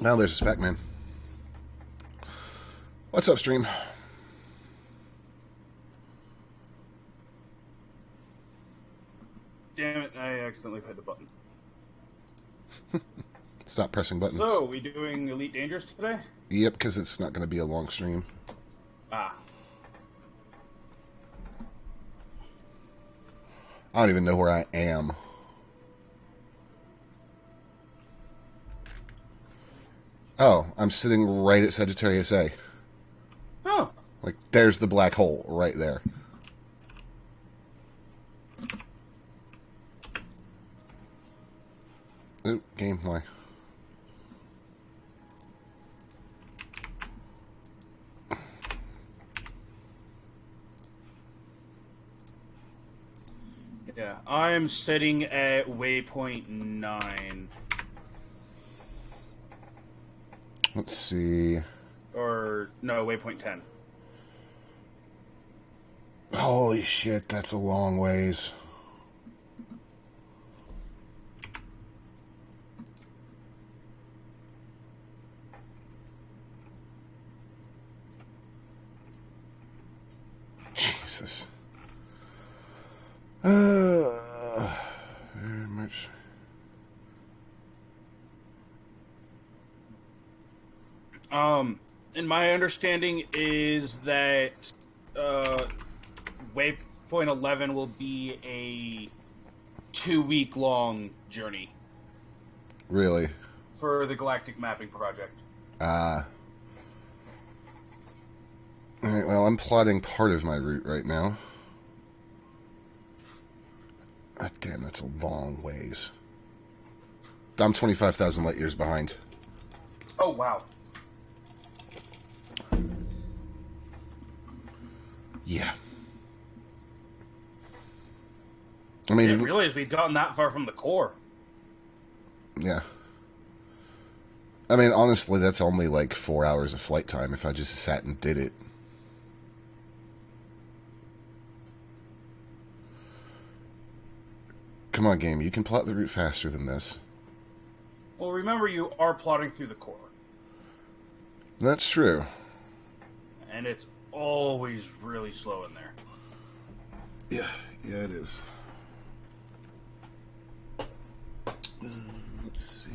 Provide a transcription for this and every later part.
Well, there's a spec man. What's up, stream? Damn it, I accidentally hit the button. Stop pressing buttons. So, we doing Elite Dangerous today? Yep, because it's not going to be a long stream. Ah. I don't even know where I am. Oh, I'm sitting right at Sagittarius A. Oh. Like, there's the black hole right there. Oop, game, why? Yeah, I'm sitting at waypoint 9. Let's see. Or, no, waypoint 10. Holy shit, that's a long ways. Jesus. Very much. And my understanding is that waypoint 11 will be a 2-week long journey. Really? For the Galactic Mapping Project. Alright, well, I'm plotting part of my route right now. God damn, that's a long ways. I'm 25,000 light years behind. Oh, wow. Yeah. I I mean, didn't realize we'd gotten that far from the core. Yeah. I mean, honestly, that's only like 4 hours of flight time if I just sat and did it. Come on, game. You can plot the route faster than this. Well, remember, you are plotting through the core. That's true. And it's always really slow in there. Yeah, it is. Let's see.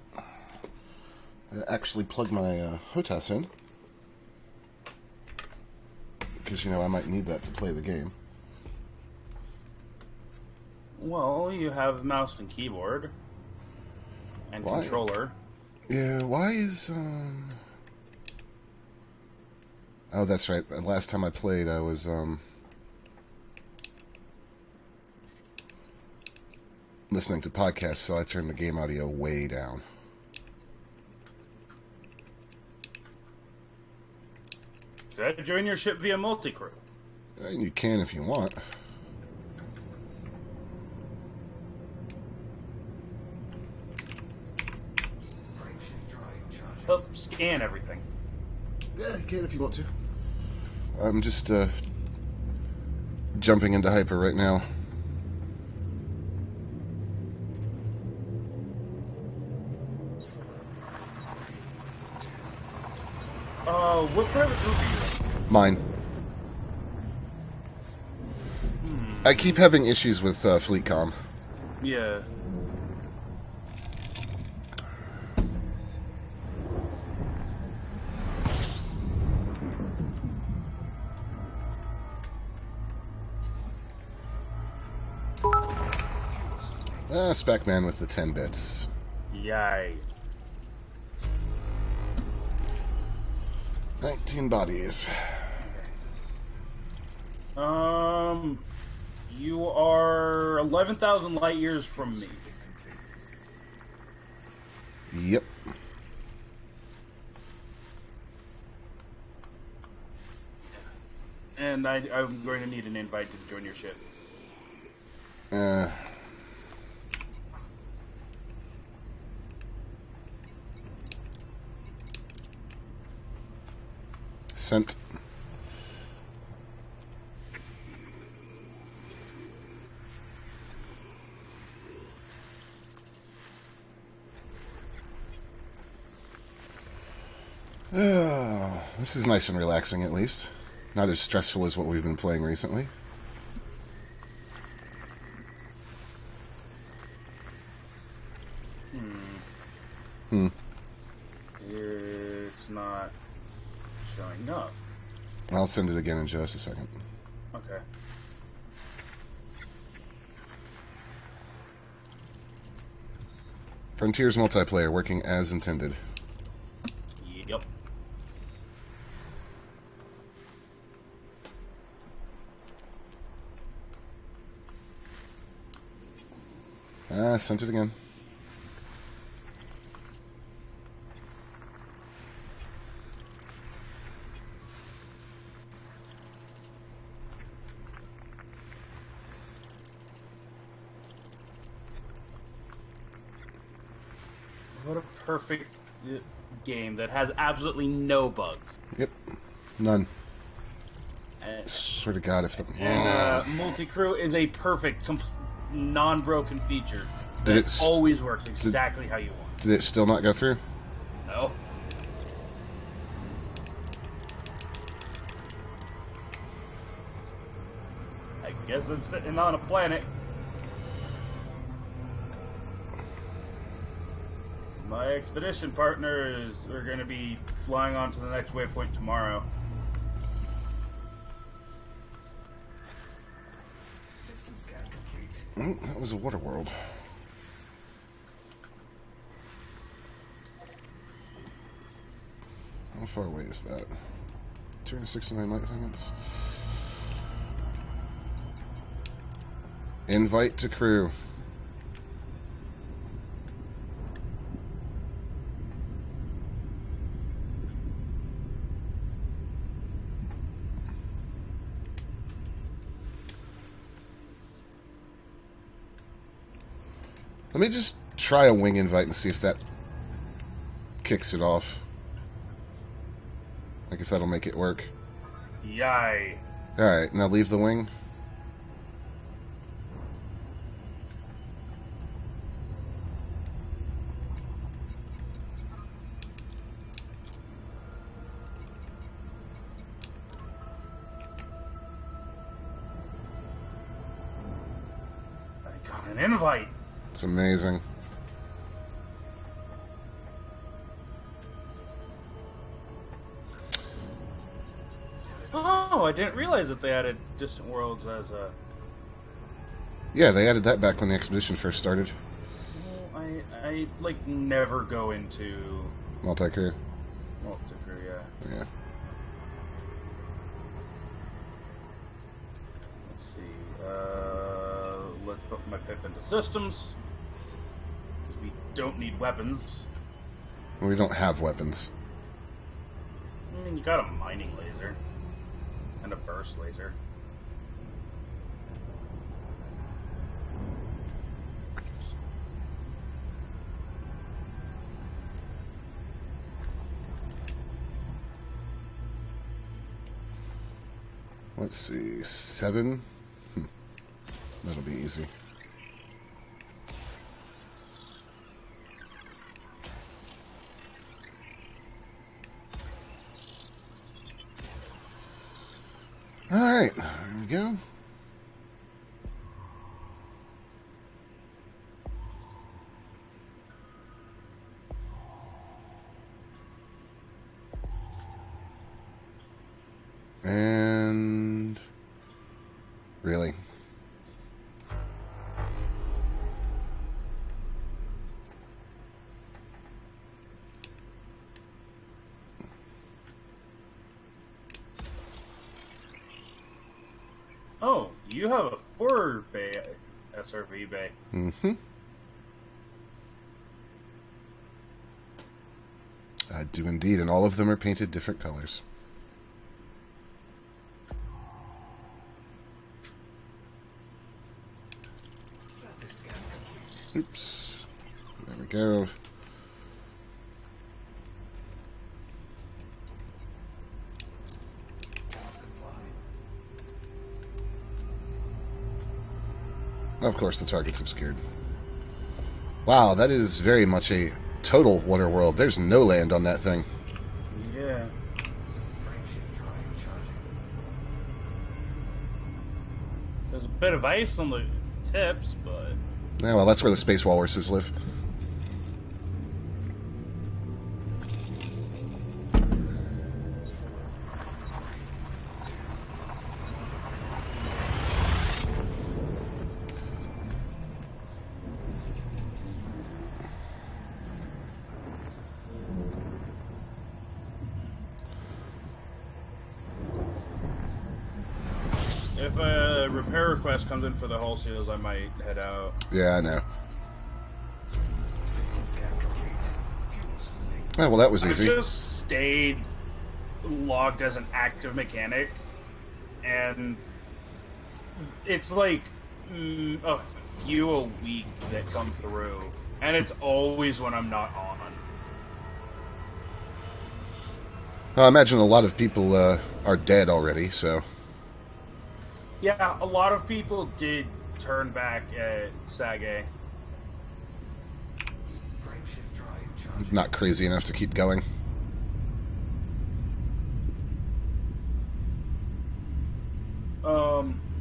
I actually plugged my HOTAS in. Because, you know, I might need that to play the game. Well, you have mouse and keyboard. And Why? controller. Yeah, why is, Oh, that's right. Last time I played, I was, listening to podcasts, so I turned the game audio way down. Should I join your ship via multi-crew? You can if you want. Help scan everything. Yeah, you can if you want to. I'm just, jumping into hyper right now. What private group are you in? Mine. I keep having issues with fleet comm. Yeah. Spec man with the 10 bits. Yay. 19 bodies. You are 11,000 light years from me. Yep. And I'm going to need an invite to join your ship. Sent. Oh, this is nice and relaxing, at least. Not as stressful as what we've been playing recently. It's not showing up. I'll send it again in just a second. Okay. Frontiers multiplayer working as intended. Yep. Sent it again. What a perfect game that has absolutely no bugs. Yep. None. And, Swear to God, if the... multi-crew is a perfect, non-broken feature. Did It it always works exactly how you want. Did it still not go through? No. I guess I'm sitting on a planet. My expedition partners are going to be flying on to the next waypoint tomorrow. System scan complete. Oh, that was a water world. How far away is that? 269 light seconds. Invite to crew. Let me just try a wing invite and see if that kicks it off. Like if that'll make it work. Yay. Alright, now leave the wing. I got an invite. It's amazing. Oh, I didn't realize that they added Distant Worlds as a... Yeah, they added that back when the expedition first started. Well, I like, never go into Multi-crew. multi-crew, yeah. Yeah. Let's see. Let's put my pip into systems. We don't need weapons. Well, we don't have weapons. I mean, you got a mining laser. And a burst laser. Let's see. 7? That'll be easy. Alright, here we go. And... Really? Oh, you have a 4-bay SRV bay. Mm-hmm. I do indeed, and all of them are painted different colors. Surface scan complete. Oops. There we go. Of course, the target's obscured. Wow, that is very much a total water world. There's no land on that thing. Yeah. Frameshift drive charging. There's a bit of ice on the tips, but Yeah, well, that's where the space walruses live. if a repair request comes in for the hull seals, I might head out. Yeah, I know. System scan complete. Fuels loading. Oh, well, that was I easy. just stayed logged as an active mechanic, and it's like a few a week that come through, and it's always when I'm not on. I imagine a lot of people are dead already, so... Yeah, a lot of people did turn back at Sage. Frameshift drive charging. not crazy enough to keep going.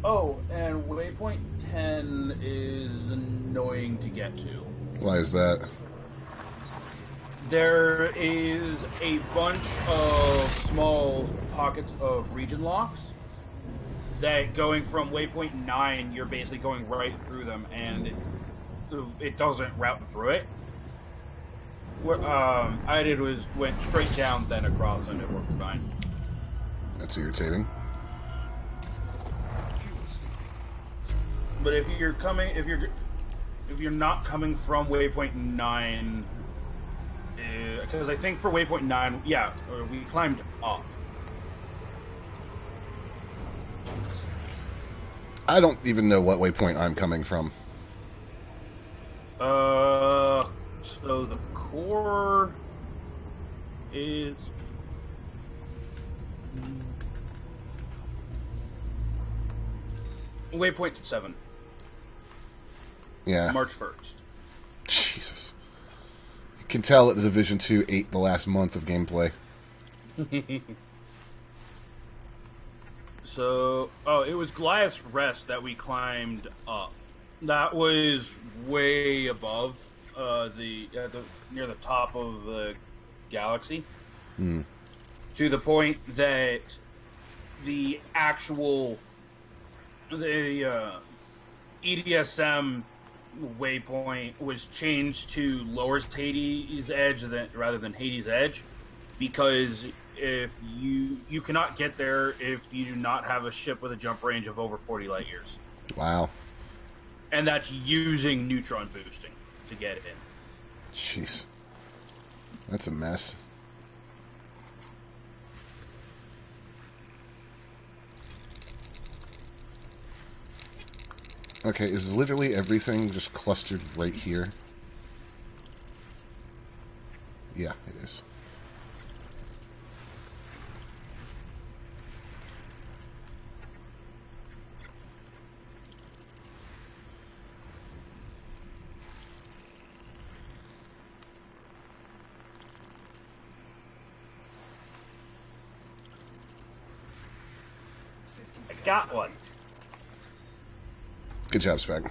Oh, and waypoint 10 is annoying to get to. Why is that? There is a bunch of small pockets of region locks that going from waypoint 9, you're basically going right through them, and it doesn't route through it. What I did was went straight down, then across, and it worked fine. That's irritating. Fuels loading. But if you're not coming from waypoint 9, because I think for waypoint 9, yeah, we climbed up. I don't even know what waypoint I'm coming from. So the core is waypoint 7, Yeah. March 1st. Jesus. You can tell that the Division 2 ate the last month of gameplay. So, it was Goliath's Rest that we climbed up. That was way above near the top of the galaxy. To the point that the actual EDSM waypoint was changed to lower Hades' Edge rather than Hades' Edge, because if you cannot get there if you do not have a ship with a jump range of over 40 light years, Wow. and that's using neutron boosting to get it in. Jeez. That's a mess. Okay, is literally everything just clustered right here? Yeah, it is. System I scan got one. complete. Good job, Spag.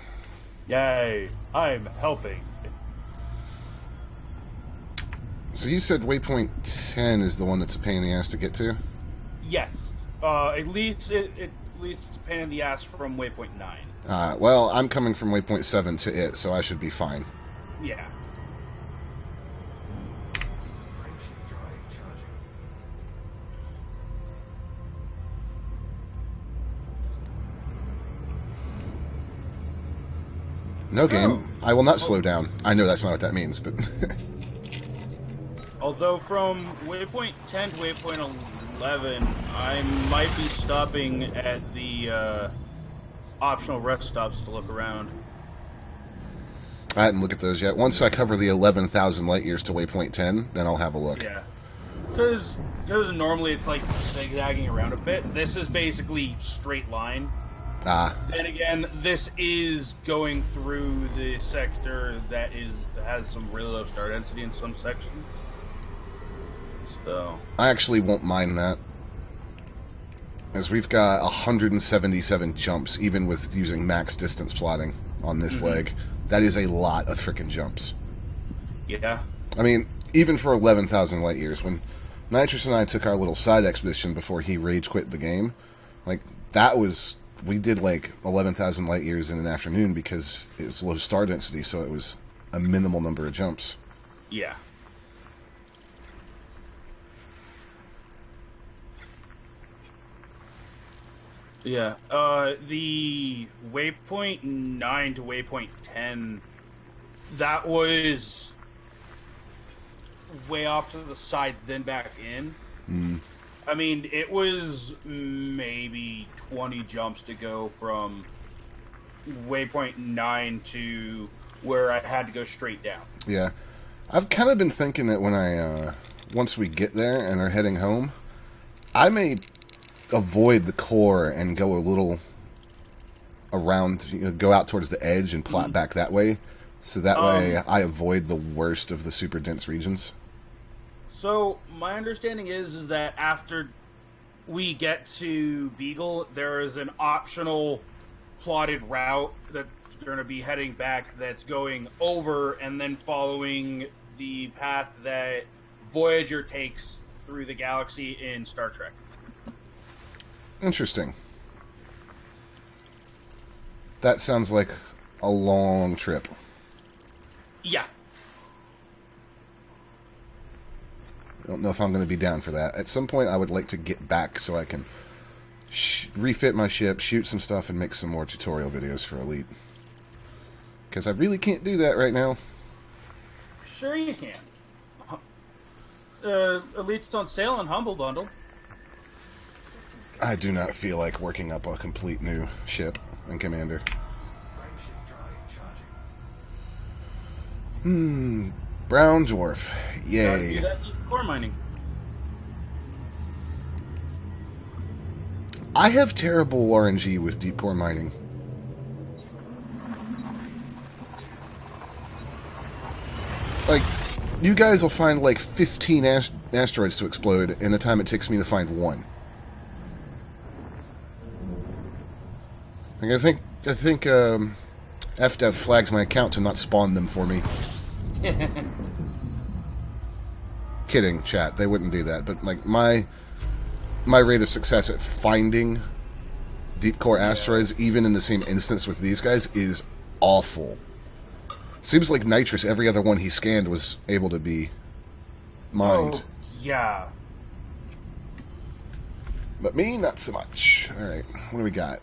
Yay! I'm helping. So you said waypoint 10 is the one that's a pain in the ass to get to? Yes. At least it leads to pain in the ass from waypoint 9. Well, I'm coming from waypoint 7 to it, so I should be fine. Yeah. Frameshift drive charging. No game. I will not slow down. I know that's not what that means, but... Although from waypoint 10 to waypoint 11, I might be stopping at the optional rest stops to look around. I hadn't looked at those yet. Once I cover the 11,000 light years to waypoint 10, then I'll have a look. Yeah. Because normally it's like zigzagging around a bit. This is basically straight line. Then again, this is going through the sector that has some really low star density in some sections. So I actually won't mind that. As we've got 177 jumps, even with using max distance plotting on this leg. That is a lot of freaking jumps. yeah. I mean, even for 11,000 light years, when Nitrous and I took our little side expedition before he rage quit the game, like, that was... We did, like, 11,000 light years in an afternoon because it was low star density, so it was a minimal number of jumps. Yeah. Yeah. The waypoint 9 to waypoint 10, that was way off to the side, then back in. I mean, it was maybe 20 jumps to go from waypoint 9 to where I had to go straight down. Yeah. I've kind of been thinking that when I, once we get there and are heading home, I may avoid the core and go a little around, you know, go out towards the edge and plot back that way. So that way I avoid the worst of the super dense regions. So my understanding is that after we get to Beagle, there is an optional plotted route that's going to be heading back that's going over and then following the path that Voyager takes through the galaxy in Star Trek. Interesting. That sounds like a long trip. Yeah. I don't know if I'm going to be down for that. At some point, I would like to get back so I can refit my ship, shoot some stuff, and make some more tutorial videos for Elite. Because I really can't do that right now. Sure you can. Elite's on sale on Humble Bundle. I do not feel like working up a complete new ship and commander. Frameshift drive charging. Brown dwarf. Yay. Do that core mining. I have terrible RNG with deep core mining. Like, you guys will find like 15 asteroids to explode in the time it takes me to find one. Like, I think FDev flags my account to not spawn them for me. Kidding, chat. They wouldn't do that. But like my rate of success at finding deep core asteroids, even in the same instance with these guys, is awful. Seems like Nitrous, every other one he scanned was able to be mined. Oh, yeah. But me, not so much. Alright, what do we got?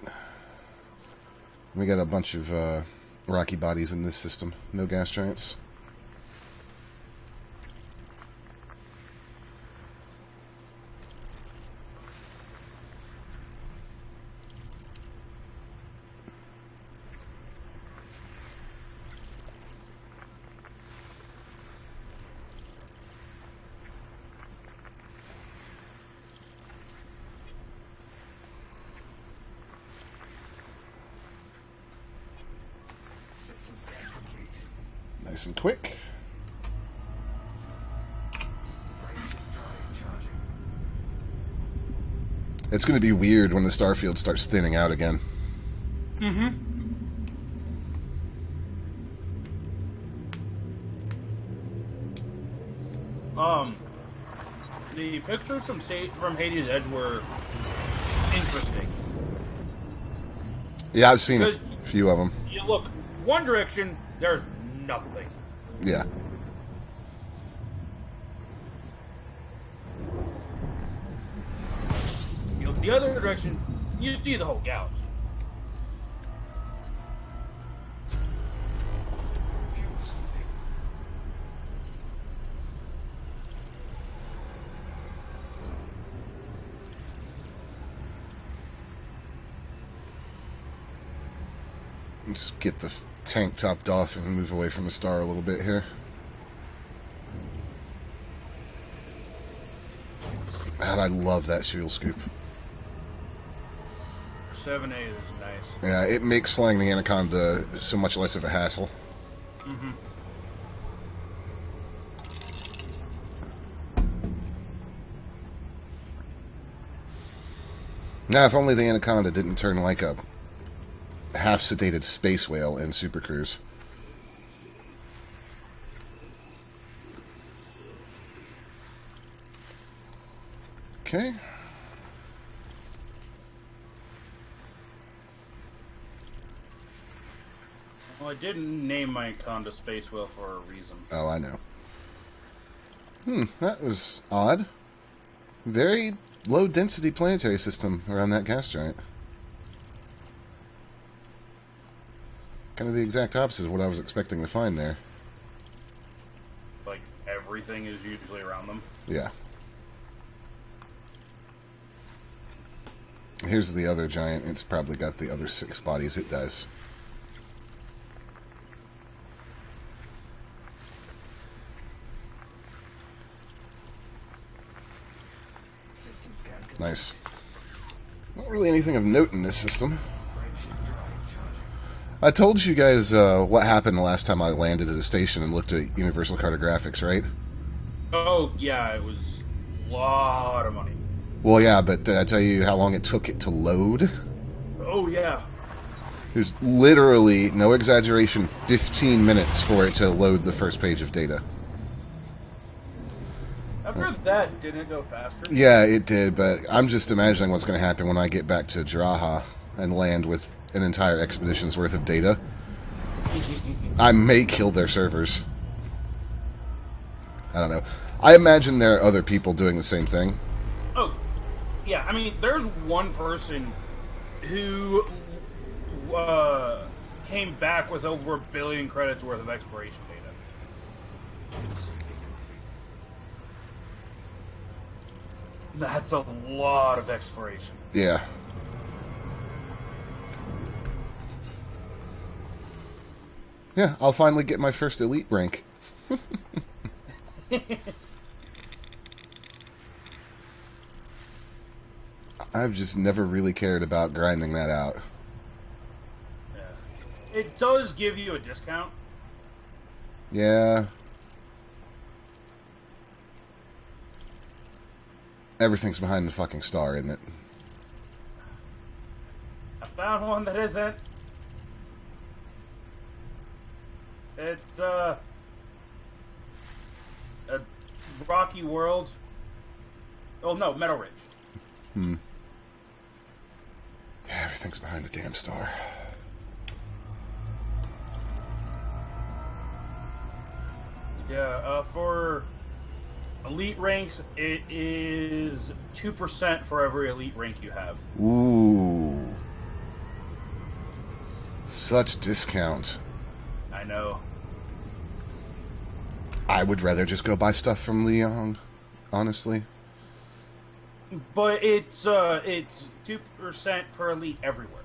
We got a bunch of rocky bodies in this system. No gas giants. System scan complete. Nice and quick. Frameshift drive charging. It's going to be weird when the starfield starts thinning out again. The pictures from Hades' Edge were interesting. Yeah, I've seen a Because- few of them. You look one direction, there's nothing. Yeah. You look the other direction, you see the whole galaxy. Fuel sweeping. Let's get the tank topped off and move away from the star a little bit here. God, I love that fuel scoop. 7A is nice. Yeah, it makes flying the Anaconda so much less of a hassle. Now, if only the Anaconda didn't turn like a half-sedated space whale in Super Cruise. Okay. Well, I didn't name my Conda Space Whale for a reason. Oh, I know. That was odd. Very low-density planetary system around that gas giant. Kind of the exact opposite of what I was expecting to find there. Like, everything is usually around them. Yeah. Here's the other giant. It's probably got the other 6 bodies it does. System scan complete. Nice. Not really anything of note in this system. Friendship drive charging. I told you guys what happened the last time I landed at a station and looked at Universal Cartographics, right? Oh, yeah, it was a lot of money. Well, yeah, but did I tell you how long it took it to load? Oh, yeah. There's literally, no exaggeration, 15 minutes for it to load the first page of data. After that, didn't it go faster? Yeah, it did, but I'm just imagining what's going to happen when I get back to Jaraha and land with an entire expedition's worth of data. I may kill their servers. I don't know. I imagine there are other people doing the same thing. Oh, yeah. I mean, there's one person who came back with over 1 billion credits worth of exploration data. That's a lot of exploration. Yeah. Yeah, I'll finally get my first elite rank. I've just never really cared about grinding that out. Yeah. It does give you a discount. Yeah. Everything's behind the fucking star, isn't it? I found one that isn't. It's a rocky world. Oh no, Metal Ridge. Yeah, everything's behind the damn star. Yeah, for elite ranks, it is 2% for every elite rank you have. Ooh. Such discount. I know. I would rather just go buy stuff from Leon, honestly. But it's 2% per elite everywhere.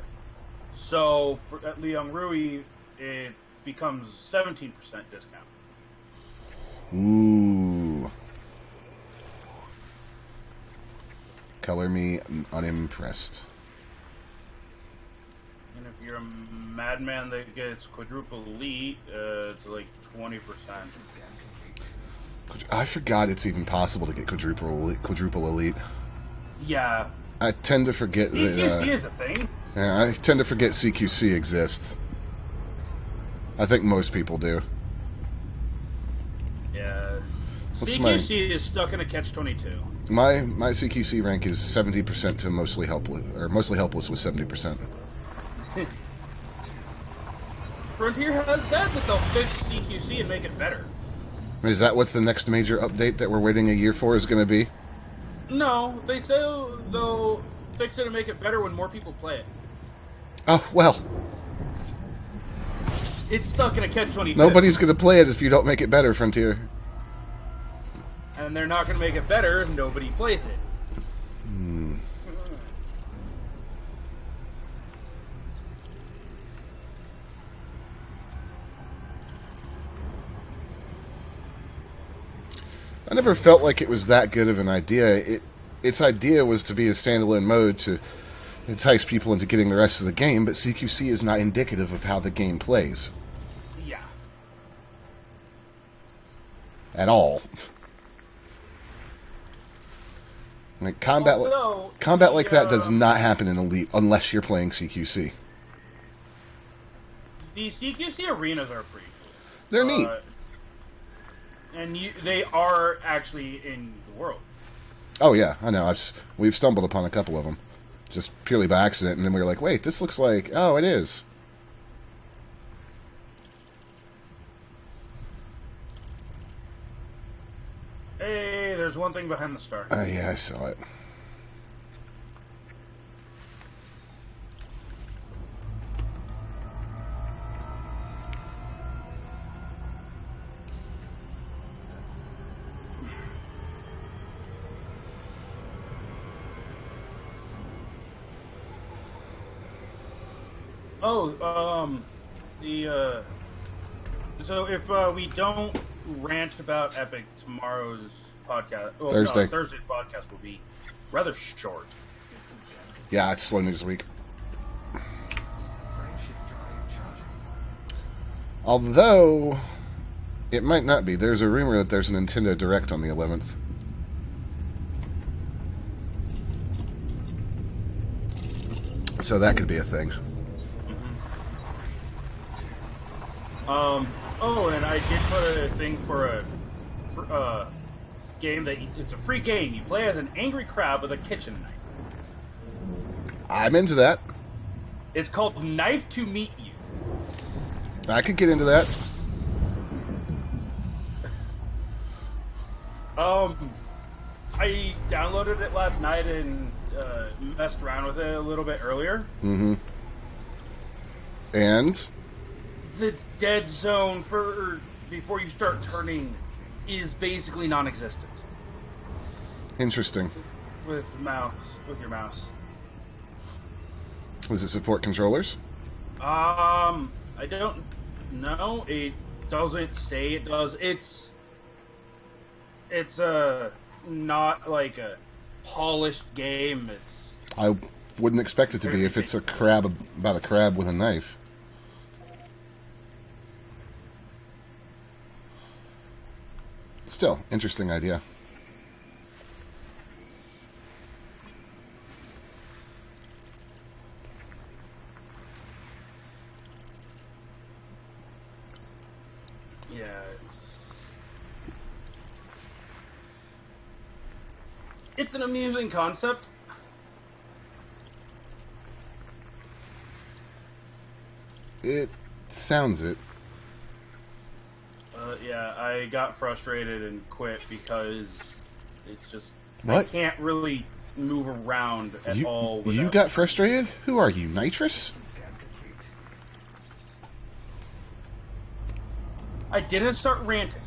So for at Leon Rui, it becomes 17% discount. Ooh. Color me unimpressed. And if you're a madman that gets quadruple elite, it's like 20%. System scan complete. I forgot it's even possible to get quadruple elite. Yeah. I tend to forget CQC that. is a thing. Yeah, I tend to forget CQC exists. I think most people do. Yeah. What's CQC is stuck in a catch-22. My CQC rank is 70% to mostly helpless, or mostly helpless with 70%. Frontier has said that they'll fix CQC and make it better. Is that what the next major update that we're waiting a year for is going to be? No, they say they'll fix it and make it better when more people play it. Oh, well. It's stuck in a catch-22. Nobody's going to play it if you don't make it better, Frontier. And they're not going to make it better if nobody plays it. I never felt like it was that good of an idea. Its idea was to be a standalone mode to entice people into getting the rest of the game, but CQC is not indicative of how the game plays. Yeah. At all. Like combat, Although, combat like that does the, not happen in Elite unless you're playing CQC. the CQC arenas are pretty cool. They're neat. And they are actually in the world. Oh yeah, I know. We've stumbled upon a couple of them, just purely by accident, and then we were like, "Wait, this looks like oh, it is." Hey, there's one thing behind the star. Yeah, I saw it. Oh, so if we don't rant about Epic, tomorrow's podcast, Thursday. no, Thursday's podcast will be rather short. System scan complete. Yeah, it's slow news week. Frameshift drive charging. Although it might not be. There's a rumor that there's a Nintendo Direct on the 11th. So that could be a thing. Oh, and I did put a thing for a game that it's a free game. You play as an angry crab with a kitchen knife. I'm into that. It's called Knife to Meet You. I could get into that. I downloaded it last night and messed around with it a little bit earlier. Mm-hmm. And The dead zone for before you start turning is basically non-existent interesting. with your mouse. Does it support controllers? I don't know. It doesn't say it does. It's not like a polished game. It's I wouldn't expect it to be if it's a crab about a crab with a knife. Still, interesting idea. yeah, it's an amusing concept. It sounds it. Yeah, I got frustrated and quit because it's just I What? can't really move around at all. You without- got frustrated? Who are you, Nitrous? System scan complete. I didn't start ranting.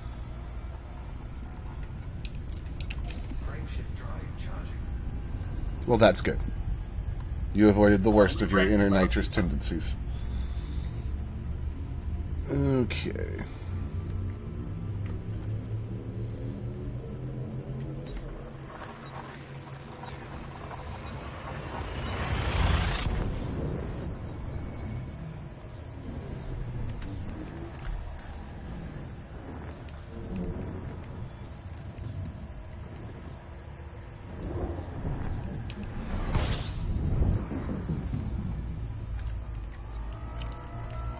Frameshift drive charging. Well, that's good. You avoided the worst of your inner Nitrous tendencies. Okay.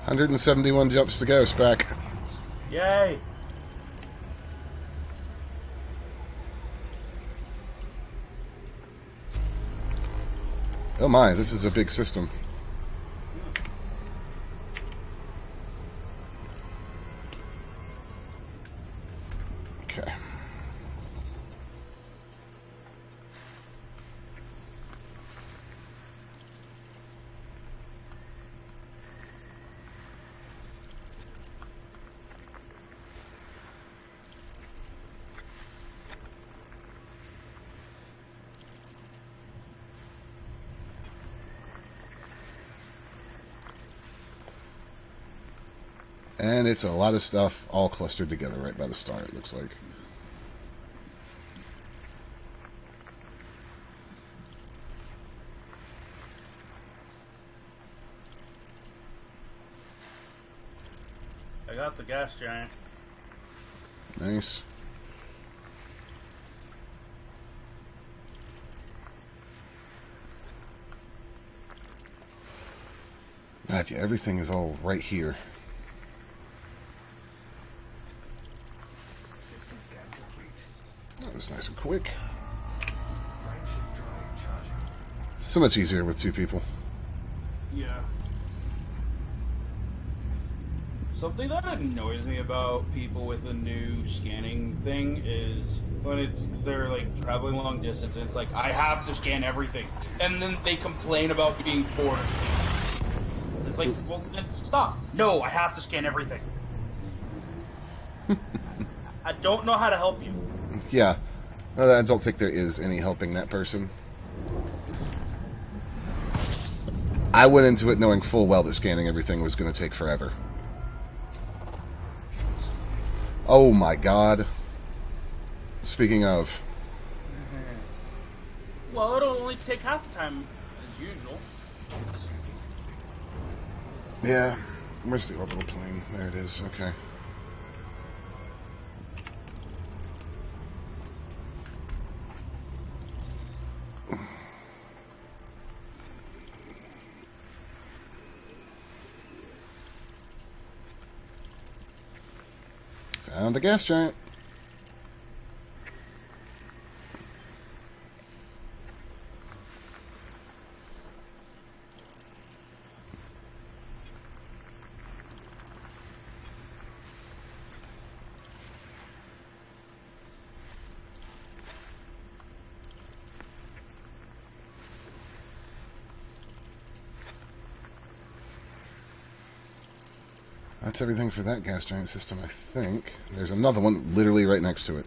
$171 jumps to go, Spac. Yay! Oh my, this is a big system. Okay. And it's a lot of stuff all clustered together right by the star, it looks like. I got the gas giant. Nice. God, yeah, everything is all right here. System scan complete. That was nice and quick. Frameshift drive charging. So much easier with 2 people. Yeah. Something that annoys me about people with the new scanning thing is when they're like traveling long distance, it's like I have to scan everything, and then they complain about being forced. It's like, well, then stop. No, I have to scan everything. I don't know how to help you. Yeah. I don't think there is any helping that person. I went into it knowing full well that scanning everything was going to take forever. Oh my god. Speaking of... Well, it'll only take half the time as usual. Yeah. Where's the orbital plane? There it is. Okay. Found a gas giant. That's everything for that gas giant system, I think. There's another one literally right next to it.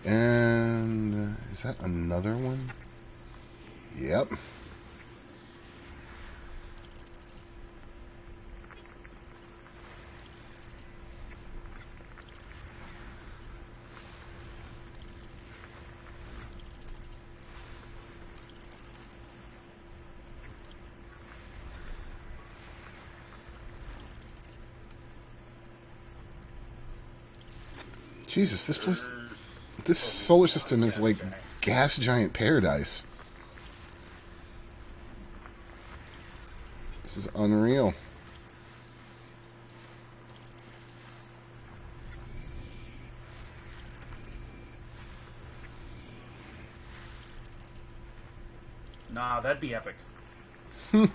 And is that another one? Yep. Jesus, this place, this solar system is like gas giant paradise. This is unreal. Nah, that'd be epic. Oh,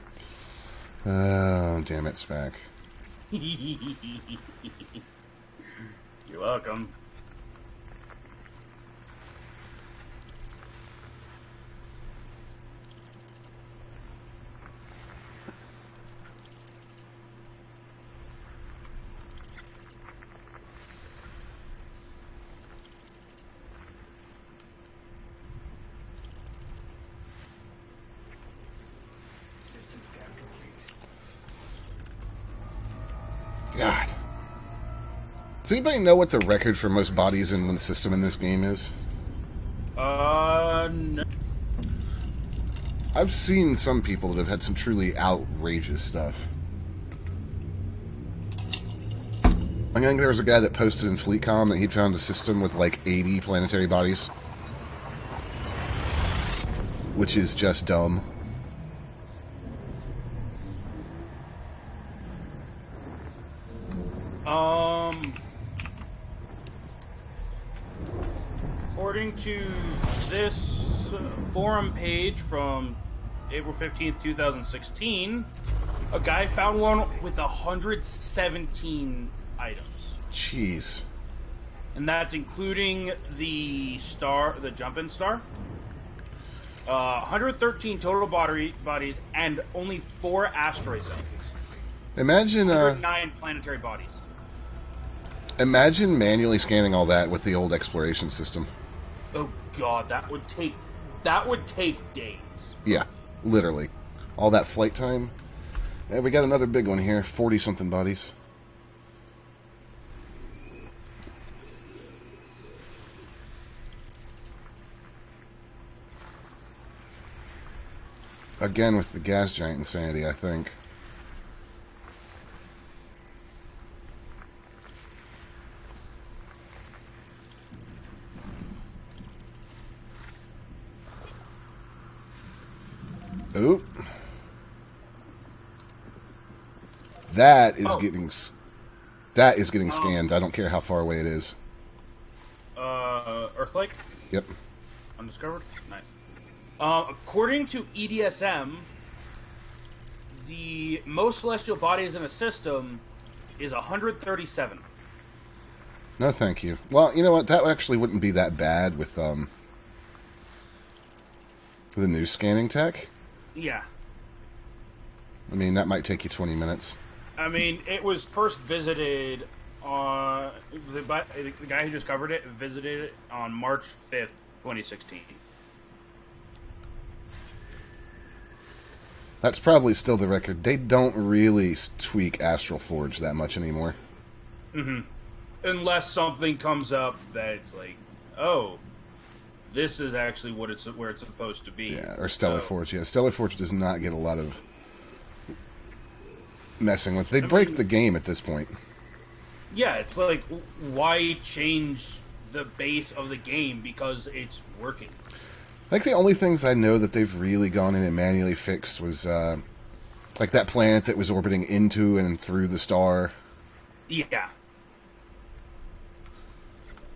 damn it, Spac. You're welcome. System scan complete. God. Does anybody know what the record for most bodies in one system in this game is? No. I've seen some people that have had some truly outrageous stuff. I think there was a guy that posted in FleetCom that he'd found a system with like 80 planetary bodies. Which is just dumb. According to this forum page from April 15th, 2016, a guy found one with 117 items. Jeez. And that's including the star, the jump-in star. 113 total bodies and only 4 asteroid belts. Imagine 109 planetary bodies. imagine manually scanning all that with the old exploration system. Oh god, that would take days. Yeah, literally. All that flight time. Yeah, we got another big one here. 40-something bodies. Again with the gas giant insanity, I think. Oop. That is Oh. getting... That is getting scanned. I don't care how far away it is. Earthlake? Yep. Undiscovered? Nice. According to EDSM, the most celestial bodies in a system is 137. No, thank you. Well, you know what? That actually wouldn't be that bad with the new scanning tech. Yeah. I mean, that might take you 20 minutes. I mean, it was first visited on... The guy who discovered it visited it on March 5th, 2016. That's probably still the record. They don't really tweak Astral Forge that much anymore. Mm-hmm. Unless something comes up that it's like, oh, this is actually where it's supposed to be. Yeah, or Stellar Forge. Yeah, Stellar Forge does not get a lot of messing with. They break the game at this point. Yeah, it's like, why change the base of the game because it's working? I think the only things I know that they've really gone in and manually fixed was like that planet that was orbiting into and through the star. Yeah.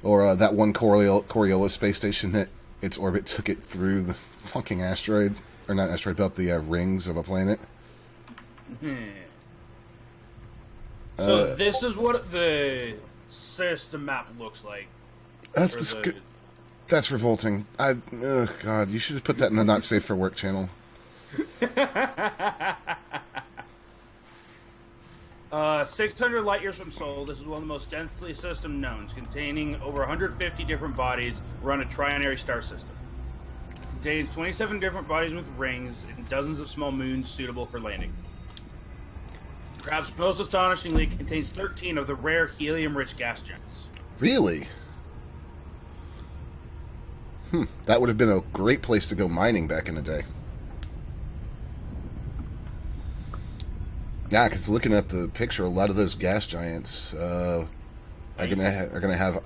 Or that one Coriolis space station that its orbit took it through the fucking asteroid. Or not asteroid, but the rings of a planet. So this is what the system map looks like. That's revolting. Oh God, you should have put that in the not safe for work channel. 600 light years from Sol, this is one of the most densely system known, containing over 150 different bodies around a trinary star system. It contains 27 different bodies with rings and dozens of small moons suitable for landing. Perhaps most astonishingly, it contains 13 of the rare helium-rich gas giants. Really? That would have been a great place to go mining back in the day. Yeah, because looking at the picture, a lot of those gas giants are gonna have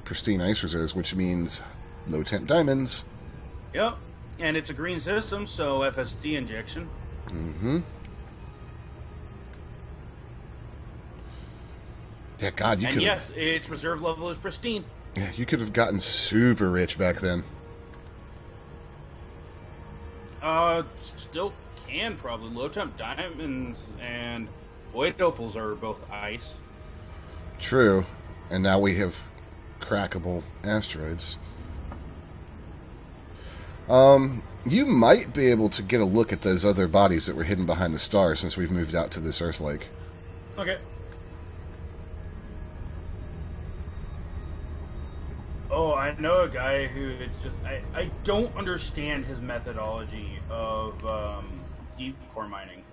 pristine ice reserves, which means low temp diamonds. Yep, and it's a green system, so FSD injection. Mm-hmm. Yeah, God, And yes, its reserve level is pristine. Yeah, you could have gotten super rich back then. Still can probably. Low temp diamonds and void opals are both ice. True. And now we have crackable asteroids. You might be able to get a look at those other bodies that were hidden behind the star since we've moved out to this Earth lake. Okay. Oh, I know a guy who it's just... I don't understand his methodology of deep core mining.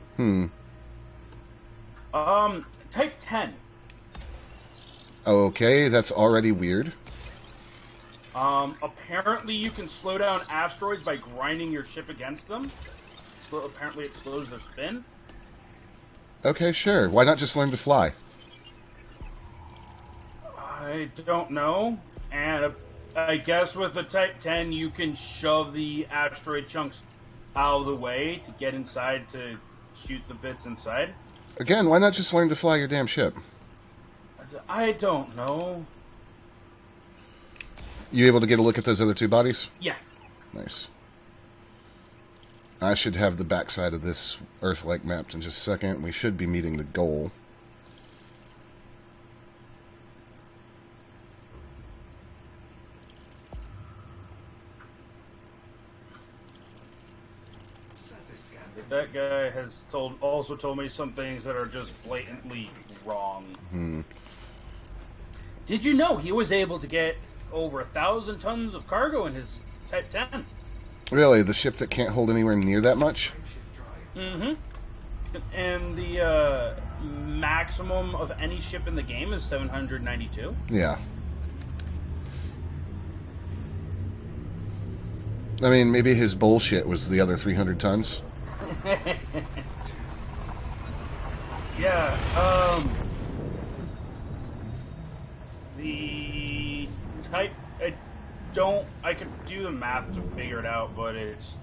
Type 10. Okay, that's already weird. Apparently you can slow down asteroids by grinding your ship against them. Apparently it slows their spin. Okay, sure. Why not just learn to fly? I don't know. And I guess with the Type 10, you can shove the asteroid chunks out of the way to get inside to shoot the bits inside. Again, why not just learn to fly your damn ship? I don't know. You able to get a look at those other two bodies? Yeah. Nice. I should have the backside of this Earth lake mapped in just a second. We should be meeting the goal. That guy has also told me some things that are just blatantly wrong. Did you know he was able to get over 1,000 tons of cargo in his Type 10? Really? The ship that can't hold anywhere near that much? Mm-hmm. And the maximum of any ship in the game is 792. Yeah. I mean, maybe his bullshit was the other 300 tons. Yeah, the type, I could do the math to figure it out, but it's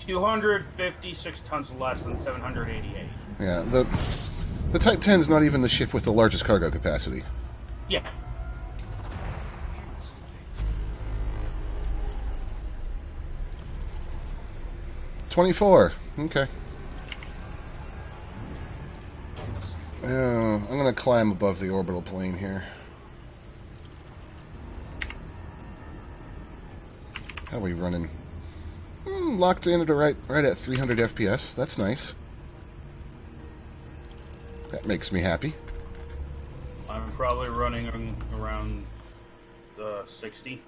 256 tons less than 788. Yeah, the Type 10 is not even the ship with the largest cargo capacity. Yeah. 24. Okay. I'm going to climb above the orbital plane here. How are we running? Locked in at right at 300 FPS. That's nice. That makes me happy. I'm probably running around 60.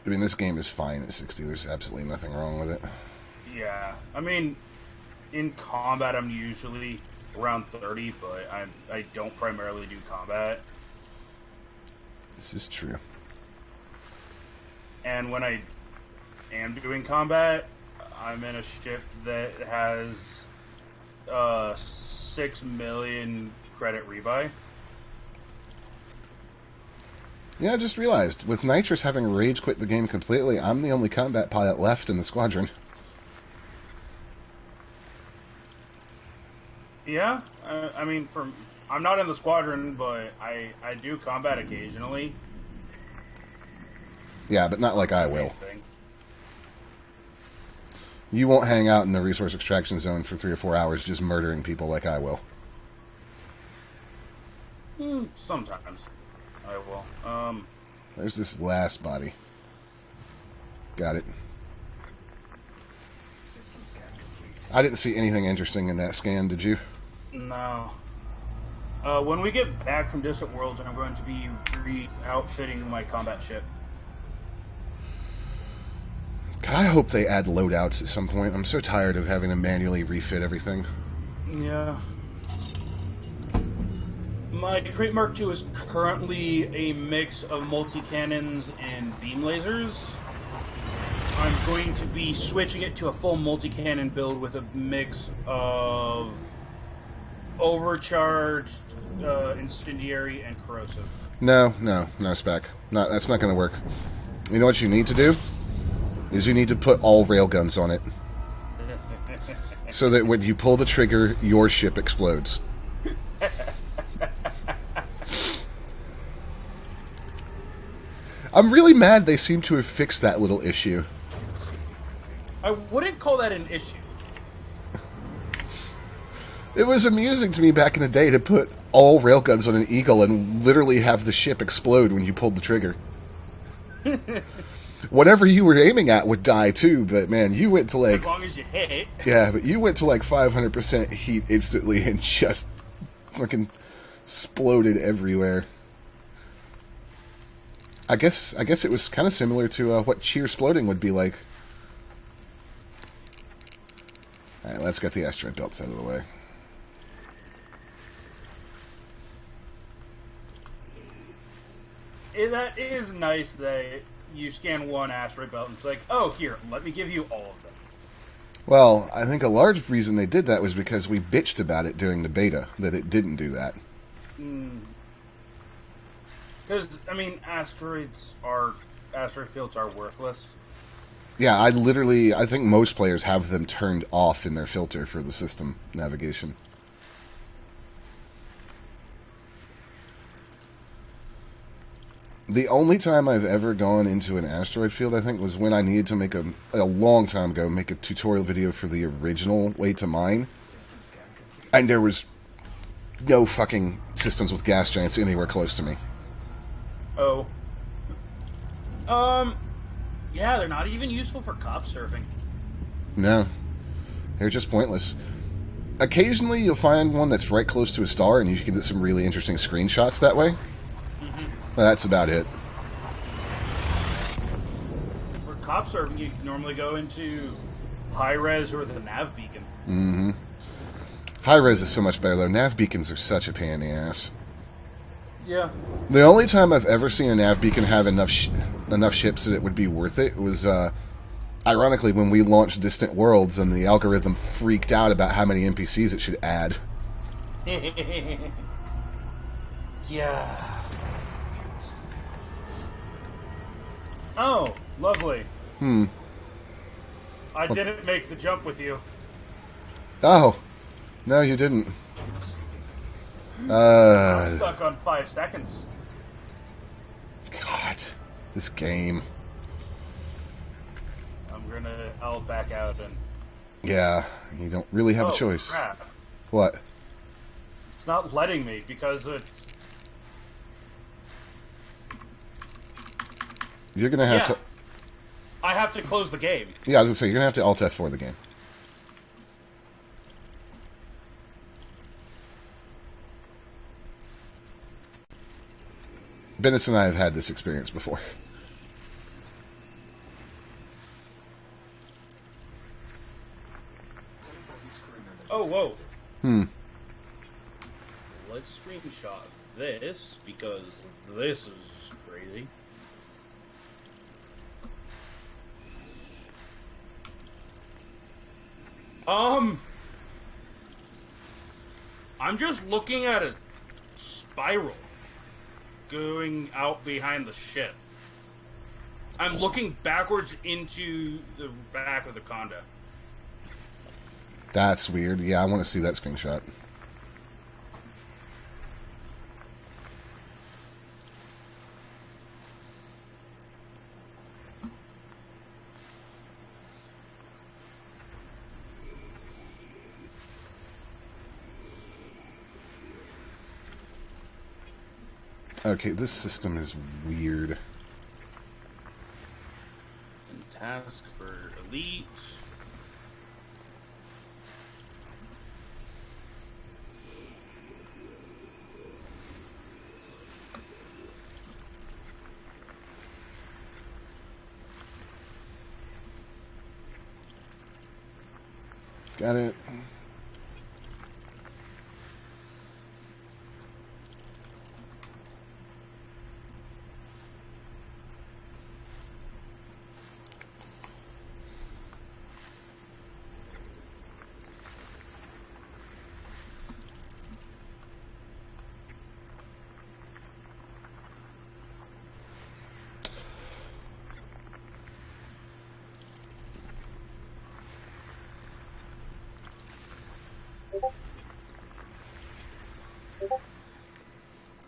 I mean, this game is fine at 60. There's absolutely nothing wrong with it. Yeah. I mean, in combat, I'm usually around 30, but I don't primarily do combat. This is true. And when I am doing combat, I'm in a ship that has 6 million credit rebuy. Yeah, I just realized, with Nitrous having rage quit the game completely, I'm the only combat pilot left in the squadron. Yeah, I mean, I'm not in the squadron, but I do combat occasionally. Yeah, but not like I will. You won't hang out in the resource extraction zone for 3 or 4 hours just murdering people like I will. Sometimes I will. There's this last body. Got it. System scan complete. I didn't see anything interesting in that scan, did you? No. When we get back from Distant Worlds, I'm going to be re-outfitting my combat ship. God, I hope they add loadouts at some point. I'm so tired of having to manually refit everything. Yeah. My Crate Mark II is currently a mix of multi-cannons and beam lasers. I'm going to be switching it to a full multi-cannon build with a mix of overcharged, incendiary, and corrosive. No, Spec. No, that's not going to work. You know what you need to do? Is you need to put all railguns on it. So that when you pull the trigger, your ship explodes. I'm really mad they seem to have fixed that little issue. I wouldn't call that an issue. It was amusing to me back in the day to put all railguns on an Eagle and literally have the ship explode when you pulled the trigger. Whatever you were aiming at would die too, but man, you went to like... As long as you hit it. Yeah, but you went to like 500% heat instantly and just fucking exploded everywhere. I guess it was kind of similar to what sheer exploding would be like. Alright, let's get the asteroid belts out of the way. That is nice that you scan one asteroid belt and it's like, oh, here, let me give you all of them. Well, I think a large reason they did that was because we bitched about it during the beta, that it didn't do that. Because, I mean, asteroid fields are worthless. Yeah, I think most players have them turned off in their filter for the system navigation. The only time I've ever gone into an asteroid field, I think, was when I needed to make a long time ago, make a tutorial video for the original way to mine. And there was no fucking systems with gas giants anywhere close to me. Oh. Yeah, they're not even useful for cop surfing. No. They're just pointless. Occasionally you'll find one that's right close to a star and you can get some really interesting screenshots that way. But that's about it. For cop surfing, you normally go into high-res or the nav beacon. Mm-hmm. High-res is so much better, though. Nav beacons are such a pain in the ass. Yeah. The only time I've ever seen a nav beacon have enough ships that it would be worth it was, ironically, when we launched Distant Worlds and the algorithm freaked out about how many NPCs it should add. Yeah. Oh, lovely. I didn't make the jump with you. Oh. No, you didn't. I'm stuck on 5 seconds. God. This game. I'll back out and... Yeah, you don't really have a choice. Crap. What? It's not letting me because it's... You're gonna have to... I have to close the game. Yeah, I was gonna say, you're gonna have to Alt F4 the game. Bennis and I have had this experience before. Oh, whoa. Let's screenshot this, because this is crazy. I'm just looking at a spiral going out behind the ship. I'm looking backwards into the back of the condo. That's weird. Yeah, I want to see that screenshot. Okay, this system is weird. And task for elite. Got it.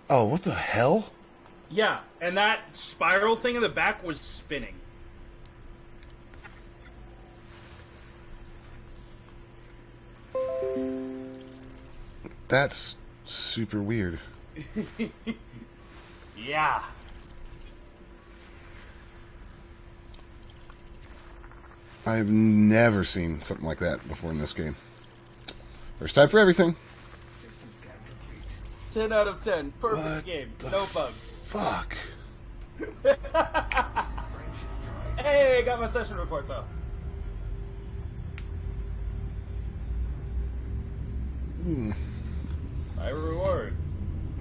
Oh, what the hell? Yeah, and that spiral thing in the back was spinning. That's super weird. Yeah. I've never seen something like that before in this game. First time for everything. System scan complete. 10 out of 10. Perfect What game. the No bugs. Fuck. Frameshift drive. Hey, got my session report though. My rewards.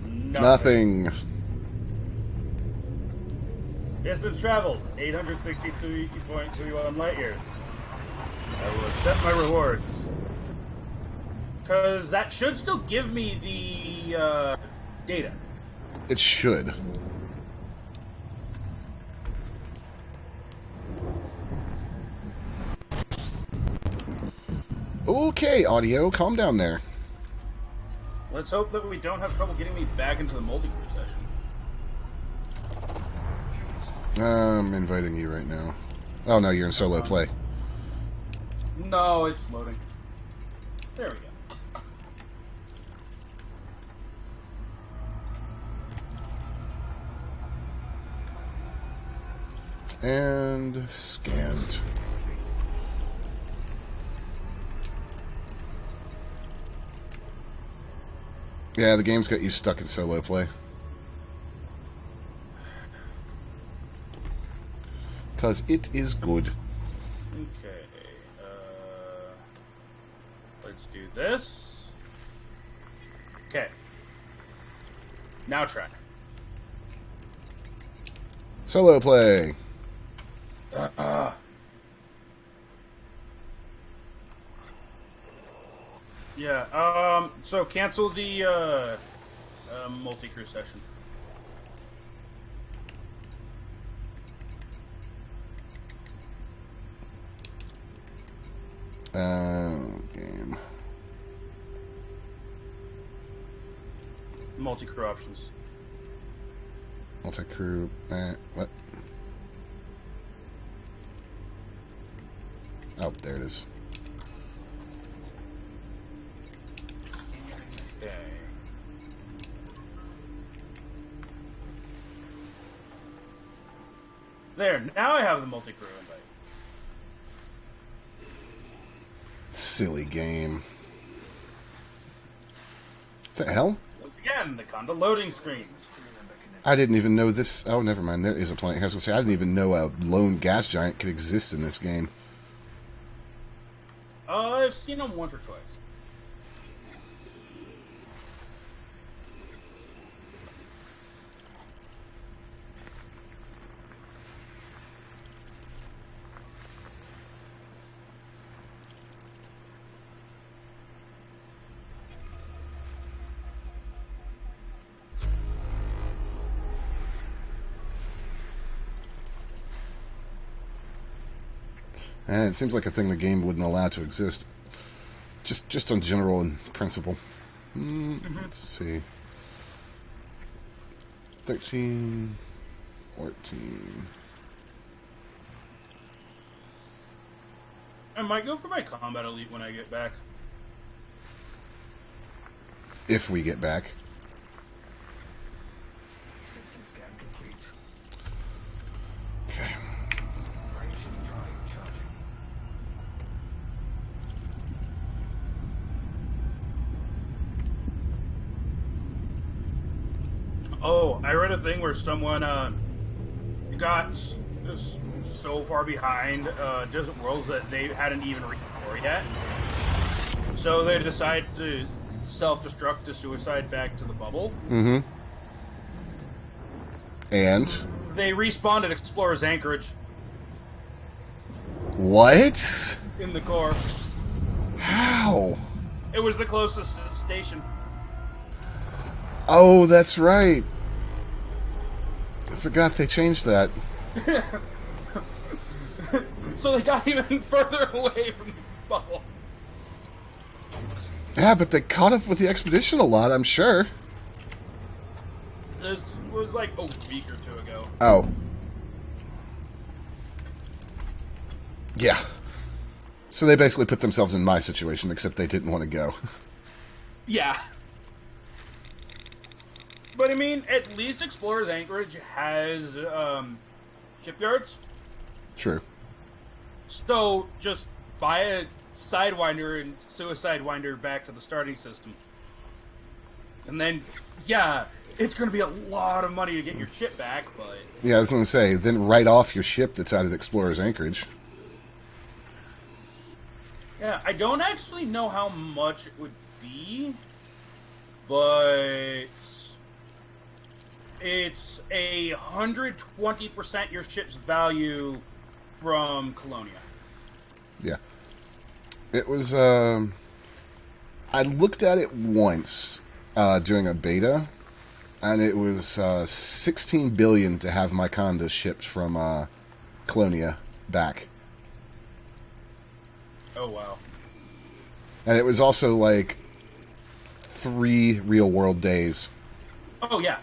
Nothing. Distance traveled, 863.31 light years. I will accept my rewards. Because that should still give me the data. It should. Okay, audio, calm down there. Let's hope that we don't have trouble getting me back into the multi-crew session. I'm inviting you right now. Oh no, you're in solo play. No, it's loading. There we go. And scanned. Yeah, the game's got you stuck in solo play. Because it is good. Okay. Let's do this. Okay. Now try. Solo play. Yeah, so cancel the, multi-crew session. Game. Multi-crew options. Multi-crew. What? Oh, there it is. Okay. There, now I have the multi-crew invite. Silly game. What the hell? Once again, the Conda loading screen. I didn't even know this. Oh, never mind. There is a planet here. I was going to say, I didn't even know a lone gas giant could exist in this game. I've seen them once or twice. And it seems like a thing the game wouldn't allow to exist. Just on general and principle. Let's see. 13, 14. I might go for my combat elite when I get back. If we get back. System scan complete. Okay. Friction drive charging. Oh, I read a thing where someone got so far behind Distant Worlds that they hadn't even reached the core yet. So they decided to self-destruct to suicide back to the bubble. Mm-hmm. And? They respawned at Explorer's Anchorage What? in the core. How? It was the closest station. Oh, that's right. I forgot they changed that. So they got even further away from the bubble. Yeah, but they caught up with the expedition a lot, I'm sure. This was like a week or two ago. Oh. Yeah. So they basically put themselves in my situation, except they didn't want to go. Yeah. But I mean, at least Explorer's Anchorage has shipyards. True. So just buy a Sidewinder and Suicide Winder back to the starting system. And then, yeah, it's going to be a lot of money to get your ship back, but... Yeah, I was going to say, then write off your ship that's out of Explorer's Anchorage. Yeah, I don't actually know how much it would be, but... It's 120% your ship's value from Colonia. Yeah. It was, I looked at it once during a beta, and it was $16 billion to have my Conda shipped from Colonia back. Oh, wow. And it was also like 3 real-world days. Oh, yeah.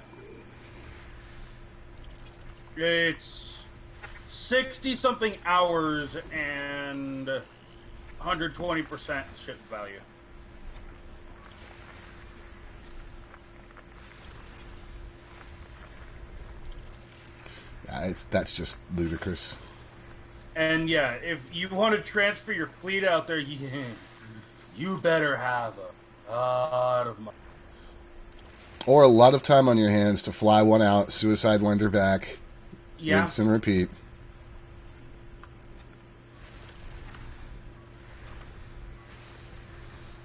It's 60-something hours and 120% ship value. Yeah, that's just ludicrous. And yeah, if you want to transfer your fleet out there, you better have a lot of money. Or a lot of time on your hands to fly one out, Suicide Winder back, Yeah. rinse and repeat.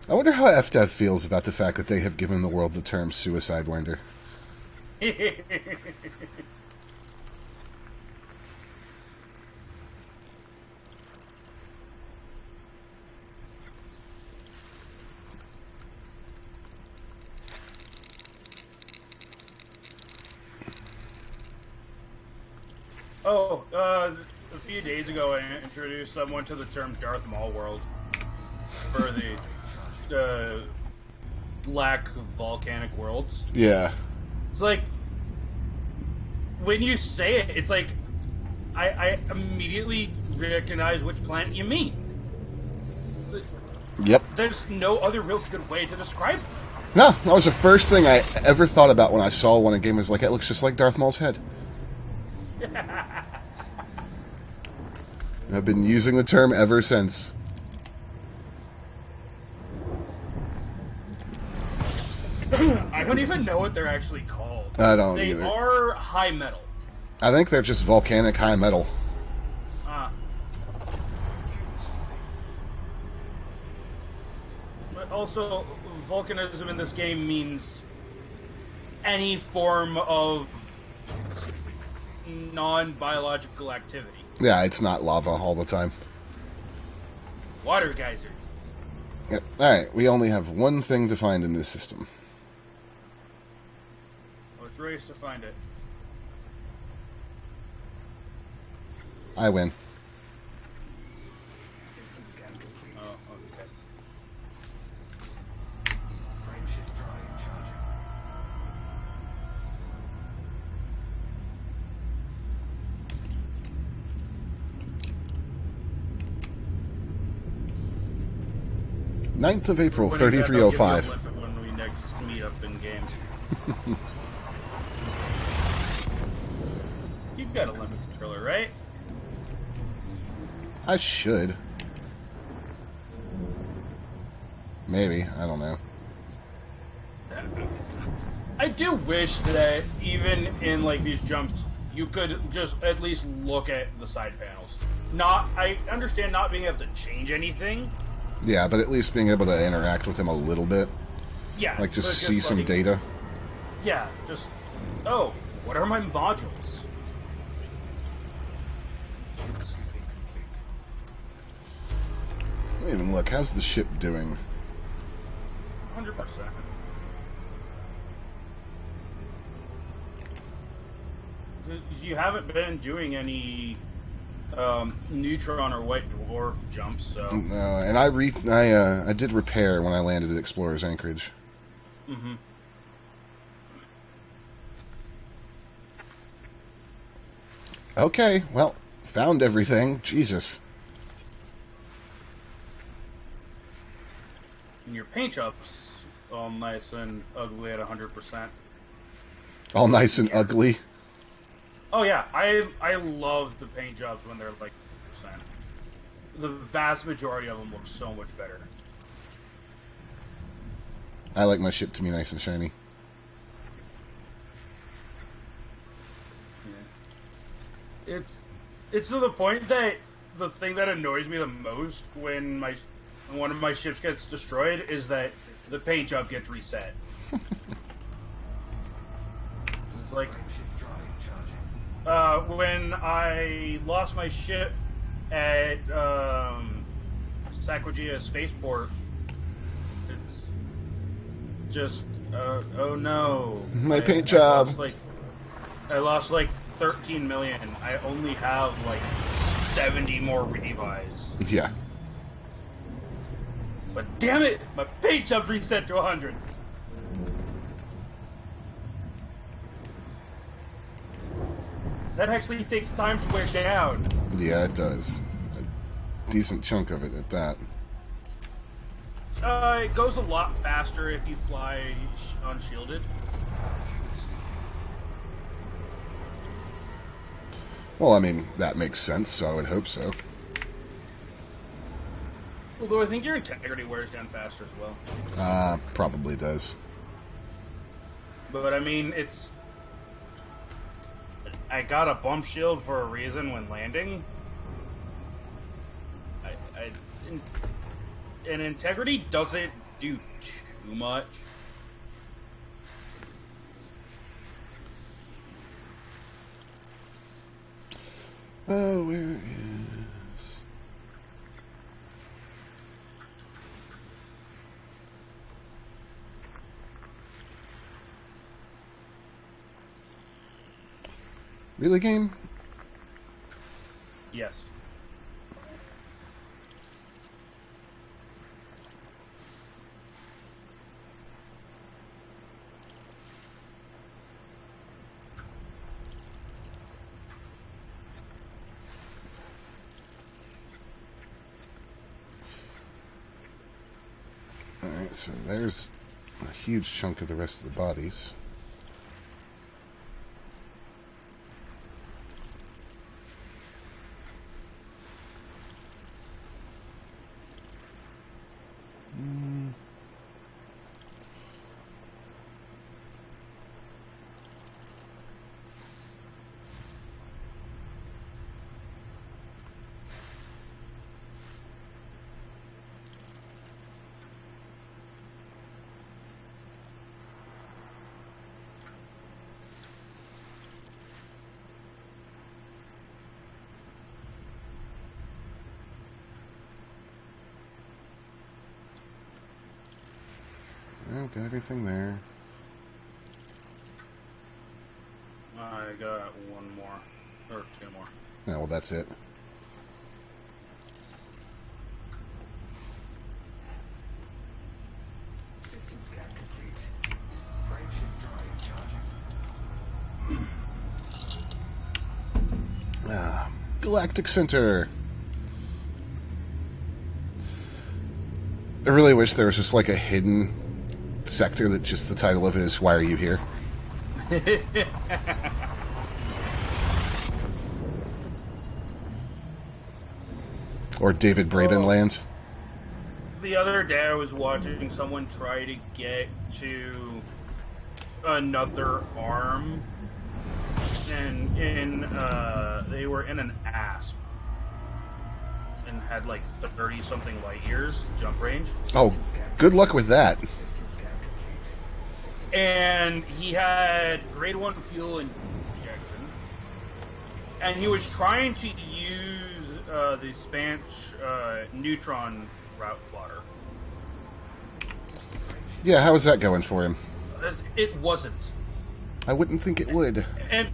I wonder how FDev feels about the fact that they have given the world the term Suicide Winder. Oh, a few days ago I introduced someone to the term Darth Maul World. for the black volcanic worlds. Yeah. It's like when you say it, it's like I immediately recognize which planet you mean. Yep. There's no other real good way to describe them. No, that was the first thing I ever thought about when I saw one in game. Was like, it looks just like Darth Maul's head. I've been using the term ever since. I don't even know what they're actually called. I don't They either. are high metal. I think they're just volcanic high metal. But also, volcanism in this game means any form of non-biological activity. Yeah, it's not lava all the time. Water geysers. Yep. Alright, we only have one thing to find in this system. Let's race to find it. I win. System scan complete. Oh, okay. Frameshift drive charging. Ninth of April, When you- 3305. I'll give you a limit when we next meet up in game. You've got a limit controller, right? I should. Maybe. I don't know. I do wish that even in like these jumps, you could just at least look at the side panels. I understand not being able to change anything. Yeah, but at least being able to interact with him a little bit. Yeah, Like, just but see some like- data. Yeah, oh, what are my modules? Fuel sweeping complete. Wait a minute, look. How's the ship doing? 100%. You haven't been doing any neutron or white dwarf jumps, so. No, and I did repair when I landed at Explorer's Anchorage. Mm-hmm. Okay, well, found everything. Jesus. And your paint jobs all nice and ugly at 100%. All nice and ugly. Oh yeah, I love the paint jobs when they're like 100%. The vast majority of them look so much better. I like my ship to be nice and shiny. It's to the point that the thing that annoys me the most when one of my ships gets destroyed is that the paint job gets reset. It's like Frameshift drive charging. when I lost my ship at Sacagawea Spaceport. It's just oh no, My paint job. I lost like 13 million. I only have like 70 more revise. Yeah. But damn it, my paint job reset to 100. That actually takes time to wear down. Yeah, it does. A decent chunk of it at that. It goes a lot faster if you fly unshielded. Well, I mean, that makes sense, so I would hope so. Although I think your integrity wears down faster as well. Probably does. But I mean, I got a bump shield for a reason when landing. And integrity doesn't do too much. Oh, where is... Really, game? Yes. Alright, so there's a huge chunk of the rest of the bodies. Oh, got everything there. I got one more. Or two more. Yeah, well, that's it. System scan complete. Frameshift drive charging. Galactic Center. I really wish there was just like a hidden sector that just the title of it is "Why Are You Here?" Or David Braden lands. The other day I was watching someone try to get to another arm, and they were in an asp and had like 30 something light years jump range. Oh, good luck with that. And he had grade 1 fuel injection, and he was trying to use the Spanch neutron route plotter. Yeah, how is that going for him? It wasn't. I wouldn't think it would. And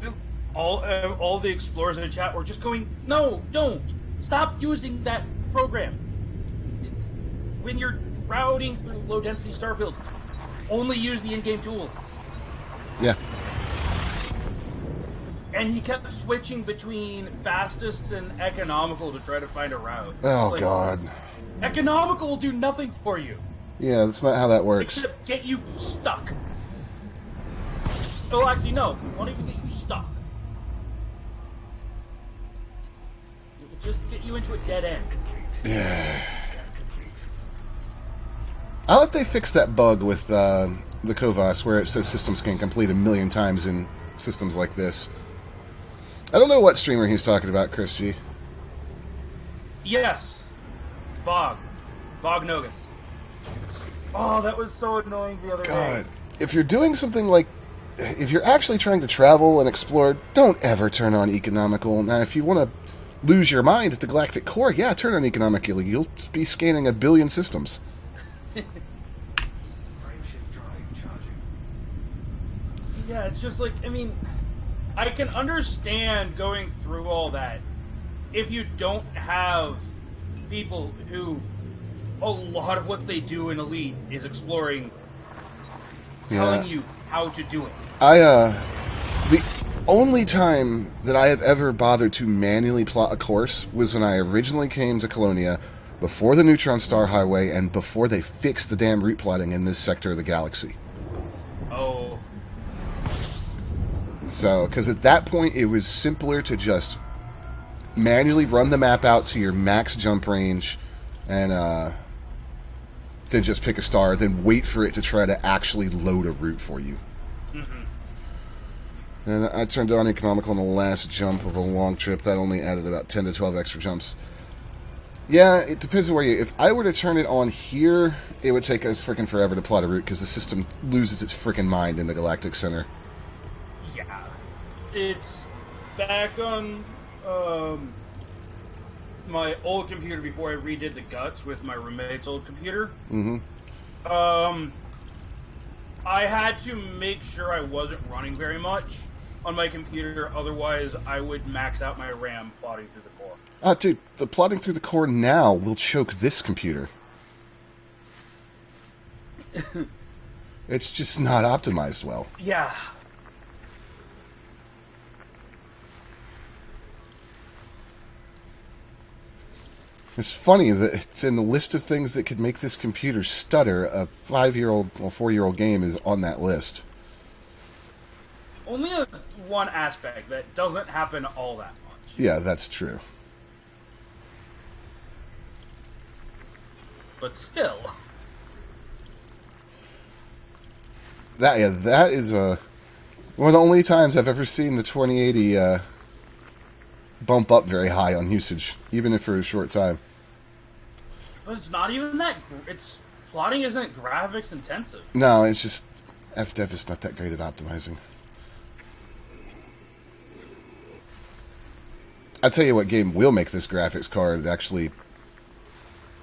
all the explorers in the chat were just going, "No, don't stop using that program. When you're routing through low density starfield, only use the in-game tools." Yeah. And he kept switching between fastest and economical to try to find a route. Oh, Like, God. Economical will do nothing for you Yeah, that's not how that works. except get you stuck. Oh, actually, no. It won't even get you stuck. It will just get you into a dead end. Yeah. I hope they fix that bug with the Kovas where it says systems can complete 1,000,000 times in systems like this. I don't know what streamer he's talking about, Chris G. Yes. Bog Nogus. Oh, that was so annoying the other day. God. If you're doing something like... If you're actually trying to travel and explore, don't ever turn on economical. Now, if you want to lose your mind at the Galactic Core, yeah, turn on economical. You'll be scanning 1 billion systems. Frameshift drive charging. Yeah, it's just like, I mean, I can understand going through all that if you don't have people who a lot of what they do in Elite is exploring, telling you how to do it. The only time that I have ever bothered to manually plot a course was when I originally came to Colonia, before the Neutron Star Highway, and before they fixed the damn route plotting in this sector of the galaxy. Oh. So, because at that point it was simpler to just manually run the map out to your max jump range, and then just pick a star, then wait for it to try to actually load a route for you. And I turned on economical on the last jump of a long trip. That only added about 10 to 12 extra jumps. Yeah, it depends on where you... If I were to turn it on here, it would take us freaking forever to plot a route because the system loses its freaking mind in the Galactic Center. Yeah. It's back on my old computer before I redid the guts with my roommate's old computer. I had to make sure I wasn't running very much on my computer, otherwise I would max out my RAM plotting through the core. Dude, the plotting through the core now will choke this computer. It's just not optimized well. Yeah. It's funny that it's in the list of things that could make this computer stutter. A 5-year-old or 4-year-old game is on that list. Only one aspect that doesn't happen all that much. Yeah, that's true. But still. That is one of the only times I've ever seen the 2080 bump up very high on usage, even if for a short time. But it's not even that. Plotting isn't graphics intensive. No, it's just FDev is not that great at optimizing. I'll tell you what game will make this graphics card actually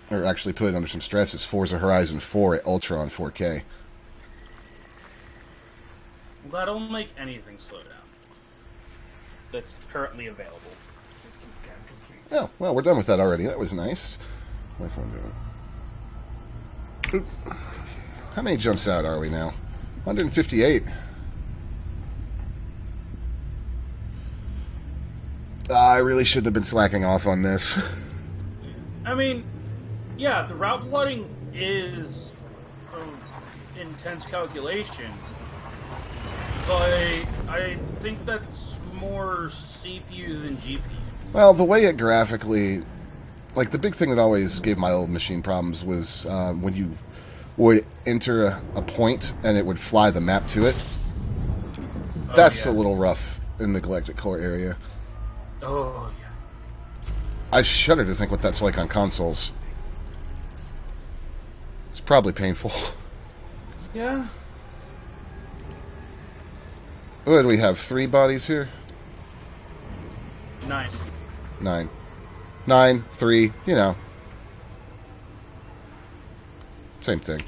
put it under some stress is Forza Horizon 4 at Ultra on 4K. Well, that'll make anything slow down. That's currently available. System scan complete. Oh, well, we're done with that already. That was nice. My phone doing. Oop. How many jumps out are we now? 158. I really shouldn't have been slacking off on this. I mean, yeah, the route plotting is intense calculation, but I think that's more CPU than GPU. Well, the way it graphically... Like, the big thing that always gave my old machine problems was when you would enter a point and it would fly the map to it. That's a little rough in the Galactic Core area. Oh, yeah. I shudder to think what that's like on consoles. It's probably painful. Yeah. What do we have? 3 bodies here? 9. 9. 9, 3, you know. Same thing.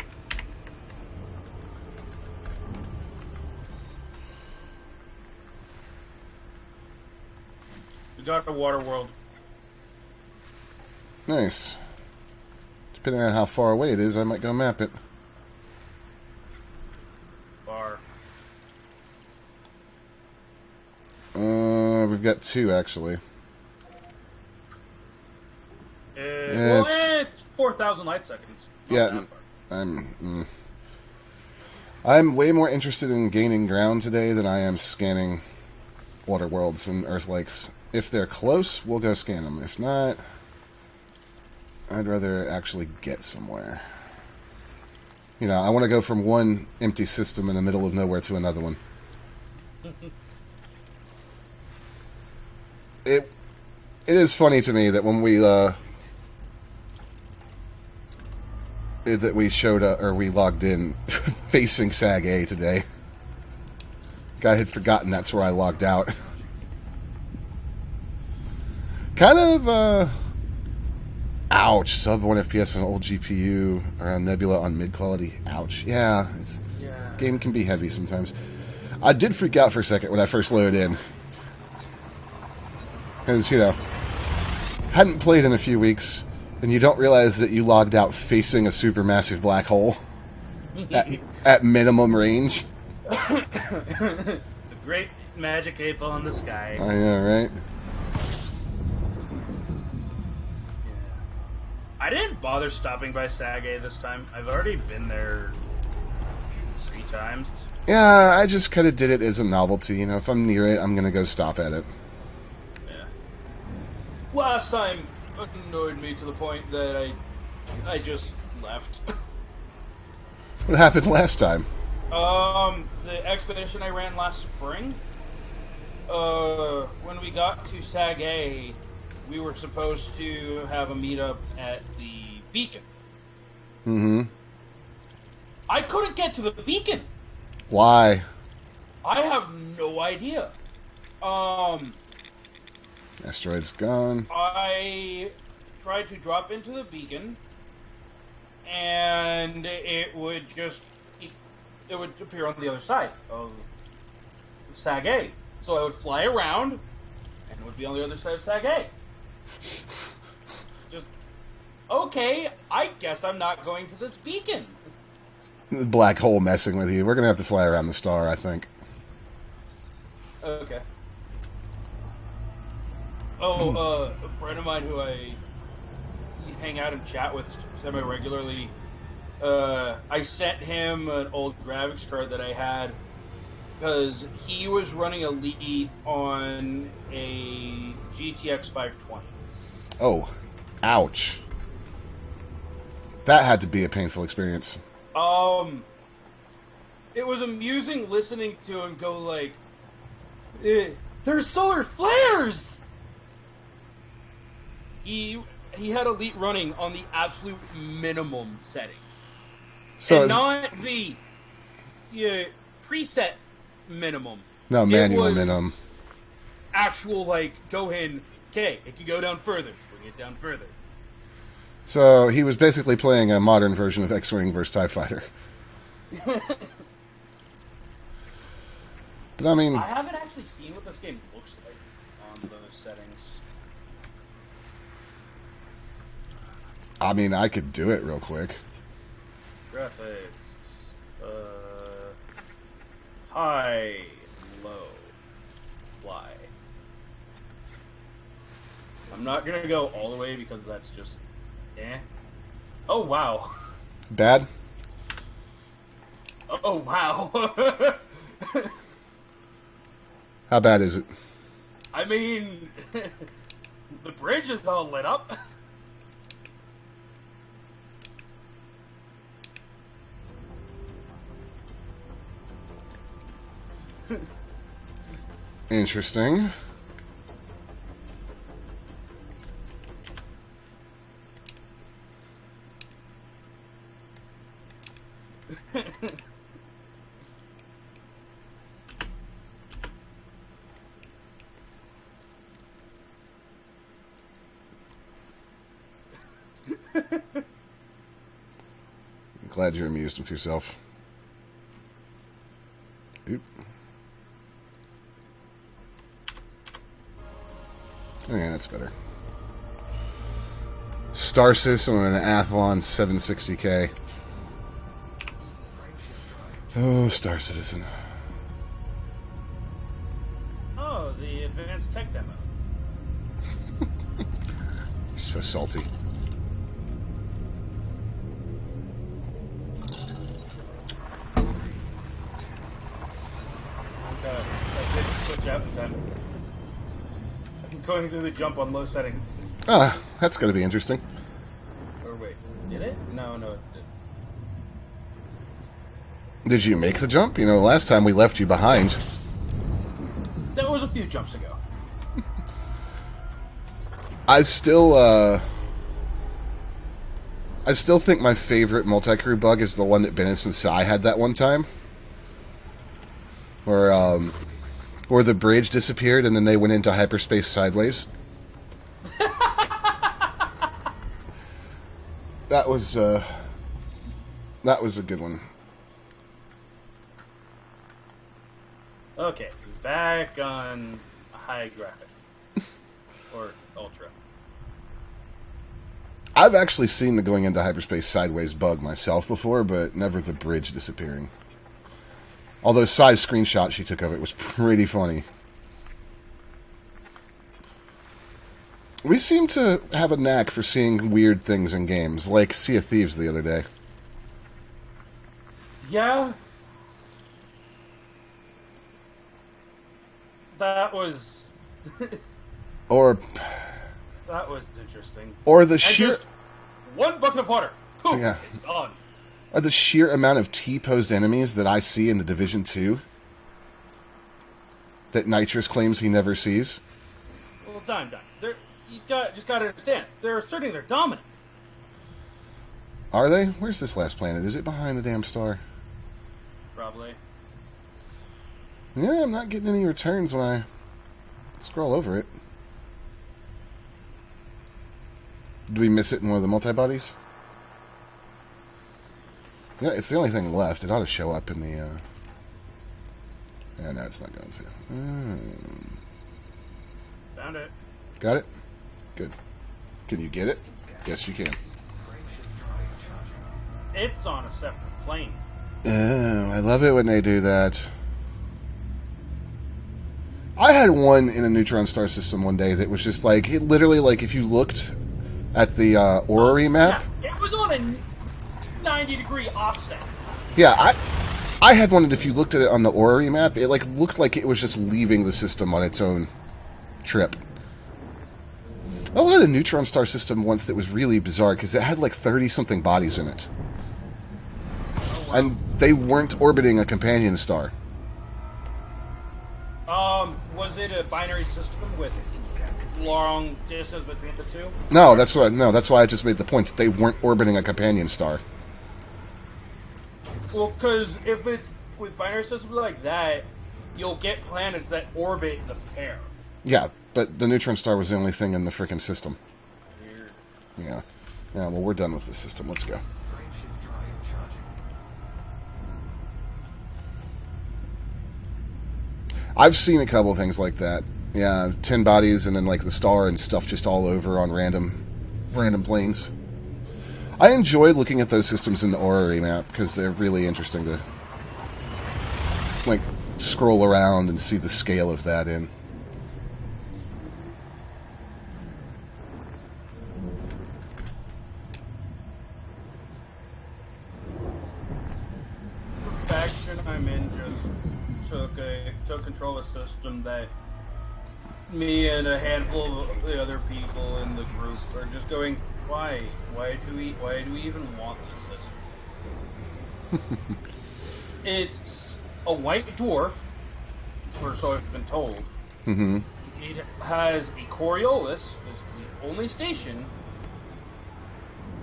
We got a water world. Nice. Depending on how far away it is, I might go map it. Bar. We've got 2, actually. Well, it's 4,000 light seconds. Not Yeah, that far. I'm way more interested in gaining ground today than I am scanning water worlds and earth lakes. If they're close, we'll go scan them. If not, I'd rather actually get somewhere. You know, I want to go from one empty system in the middle of nowhere to another one. It is funny to me that when we showed up, or we logged in facing SAG A today. I had forgotten that's where I logged out. Kind of, ouch, sub 1 FPS on old GPU, around Nebula on mid-quality. Ouch. Yeah, game can be heavy sometimes. I did freak out for a second when I first loaded in. Because, you know, hadn't played in a few weeks, and you don't realize that you logged out facing a supermassive black hole at minimum range. The great magic 8-ball in the sky. I know, right? I didn't bother stopping by SAG A this time. I've already been there 3 times. Yeah, I just kind of did it as a novelty. You know, if I'm near it, I'm going to go stop at it. Yeah. Last time annoyed me to the point that I just left. What happened last time? The expedition I ran last spring, when we got to SAG A, we were supposed to have a meetup at the beacon. Mm-hmm. I couldn't get to the beacon. Why? I have no idea. Asteroid's gone. I tried to drop into the beacon, and it would appear on the other side of SAG A. So I would fly around, and it would be on the other side of SAG A. Just, okay, I guess I'm not going to this beacon. The black hole messing with you. We're going to have to fly around the star, I think. Okay. Oh, a friend of mine who I hang out and chat with semi-regularly. I sent him an old graphics card that I had because he was running Elite on a GTX 520. Oh, ouch. That had to be a painful experience. It was amusing listening to him go like, "There's solar flares." He had Elite running on the absolute minimum setting, So and not the preset minimum. no, manual It was minimum. Actual like, go in. Okay, it can go down further. Bring it down further. So he was basically playing a modern version of X-Wing versus TIE Fighter. But I mean, I haven't actually seen what this game looks like on those settings. I could do it real quick. Graphics. High, low, fly. I'm not gonna go all the way because that's just, Oh wow. Bad? Oh wow. How bad is it? I mean, the bridge is all lit up. Interesting. I'm glad you're amused with yourself. Oop. Oh, yeah, that's better. Star System and an Athlon 760K. Oh, Star Citizen. Oh, the advanced tech demo. You're so salty. I didn't switch out in time. I'm going through the jump on low settings. Ah, that's going to be interesting. Or wait, did it? No, it didn't. Did you make the jump? You know, last time we left you behind. That was a few jumps ago. I still think my favorite multi-crew bug is the one that Bennis and Sai had that one time. Where the bridge disappeared and then they went into hyperspace sideways. That was a good one. Okay, back on high graphics. Or ultra. I've actually seen the going into hyperspace sideways bug myself before, but never the bridge disappearing. Although Sai's screenshot she took of it was pretty funny. We seem to have a knack for seeing weird things in games, like Sea of Thieves the other day. Yeah. That was... Or that was interesting. Or the And sheer... just one bucket of water. Poof, Yeah. it's gone. Or the sheer amount of T-posed enemies that I see in the Division 2 that Nitrous claims he never sees. Well, Dime. Just gotta understand. They're asserting their dominance. Are they? Where's this last planet? Is it behind the damn star? Probably. Yeah, I'm not getting any returns when I scroll over it. Did we miss it in one of the multi-bodies? Yeah, it's the only thing left. It ought to show up in the... Yeah, no, it's not going to. Found it. Got it? Good. Can you get it? Yes, you can. It's on a separate plane. Oh, I love it when they do that. I had one in a neutron star system one day that was just like, it literally, like, if you looked At the orrery map? Yeah, it was on a 90-degree offset. Yeah, I had one that if you looked at it on the orrery map, it like looked like it was just leaving the system on its own trip. I had a neutron star system once that was really bizarre because it had like 30-something bodies in it. Oh, wow. And they weren't orbiting a companion star. Was it a binary system with long distance between the two? No, that's why I just made the point that they weren't orbiting a companion star. Well, because if it's with binary systems like that, you'll get planets that orbit the pair. Yeah, but the neutron star was the only thing in the frickin' system. Weird. Yeah. Yeah, well, we're done with this system. Let's go. Frameshift drive charging. I've seen a couple things like that. Yeah, 10 bodies and then like the star and stuff just all over on random planes. I enjoy looking at those systems in the orrery map because they're really interesting to like scroll around and see the scale of that in. The faction I'm in just took control of a system that me and a handful of the other people in the group are just going, why? Why do we even want this system? It's a white dwarf, or so I've been told. Mm-hmm. It has a Coriolis, is the only station,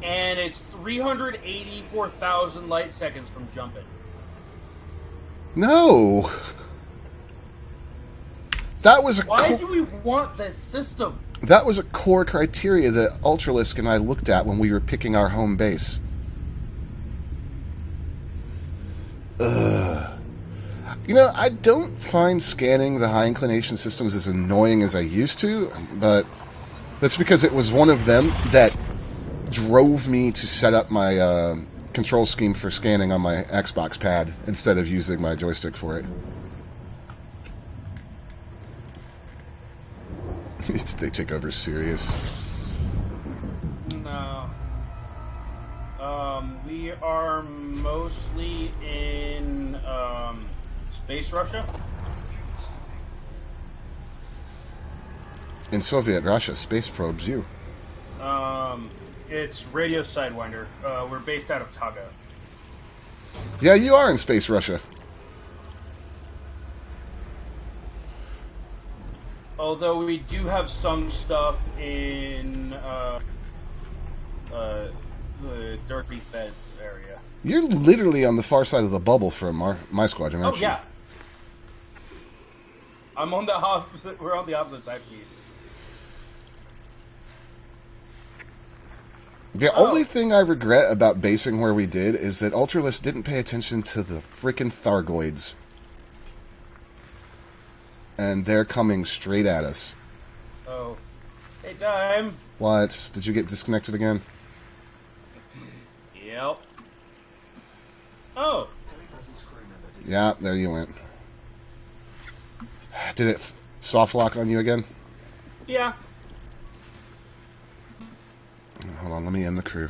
and it's 384,000 light seconds from jumping. No! That was a Why do we want this system? That was a core criteria that Ultralisk and I looked at when we were picking our home base. Ugh. You know, I don't find scanning the high inclination systems as annoying as I used to, but that's because it was one of them that drove me to set up my control scheme for scanning on my Xbox pad instead of using my joystick for it. They take over Sirius. No. We are mostly in space Russia. In Soviet Russia, space probes you. It's Radio Sidewinder. We're based out of Taga. Yeah, you are in space Russia. Although we do have some stuff in the Dirty Feds area. You're literally on the far side of the bubble from my squadron, aren't Oh you? yeah. I'm on the opposite. We're on the opposite side from you. The only thing I regret about basing where we did is that Ultralisk didn't pay attention to the frickin' Thargoids. And they're coming straight at us. Oh. Hey, Dime. What? Did you get disconnected again? Yep. Oh. Telepresence crew member Yeah, there you went. Did it soft lock on you again? Yeah. Hold on, let me end the crew.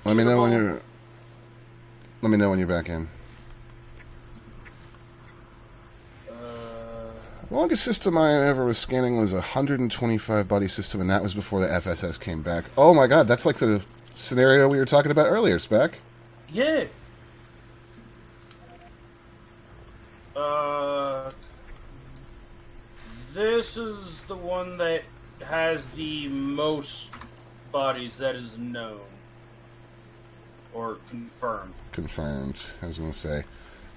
Let me know when you're. Let me know when you're back in. The longest system I ever was scanning was a 125 body system, and that was before the FSS came back. Oh my god, that's like the scenario we were talking about earlier, Spec. Yeah. This is the one that has the most bodies that is known. Or confirmed. Confirmed, I was going to say.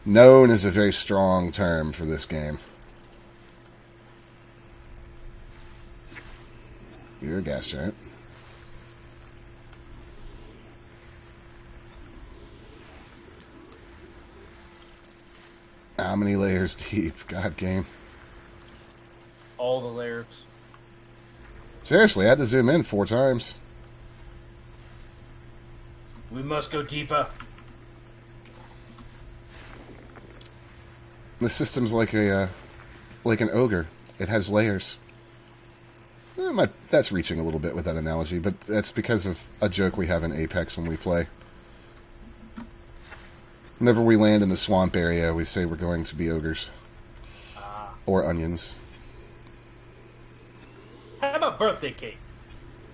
Known is a very strong term for this game. You're a gas giant. How many layers deep? God, game. All the layers. Seriously, I had to zoom in 4 times. We must go deeper. The system's like a, like an ogre. It has layers. That's reaching a little bit with that analogy, but that's because of a joke we have in Apex when we play. Whenever we land in the swamp area, we say we're going to be ogres. Or onions. How about birthday cake?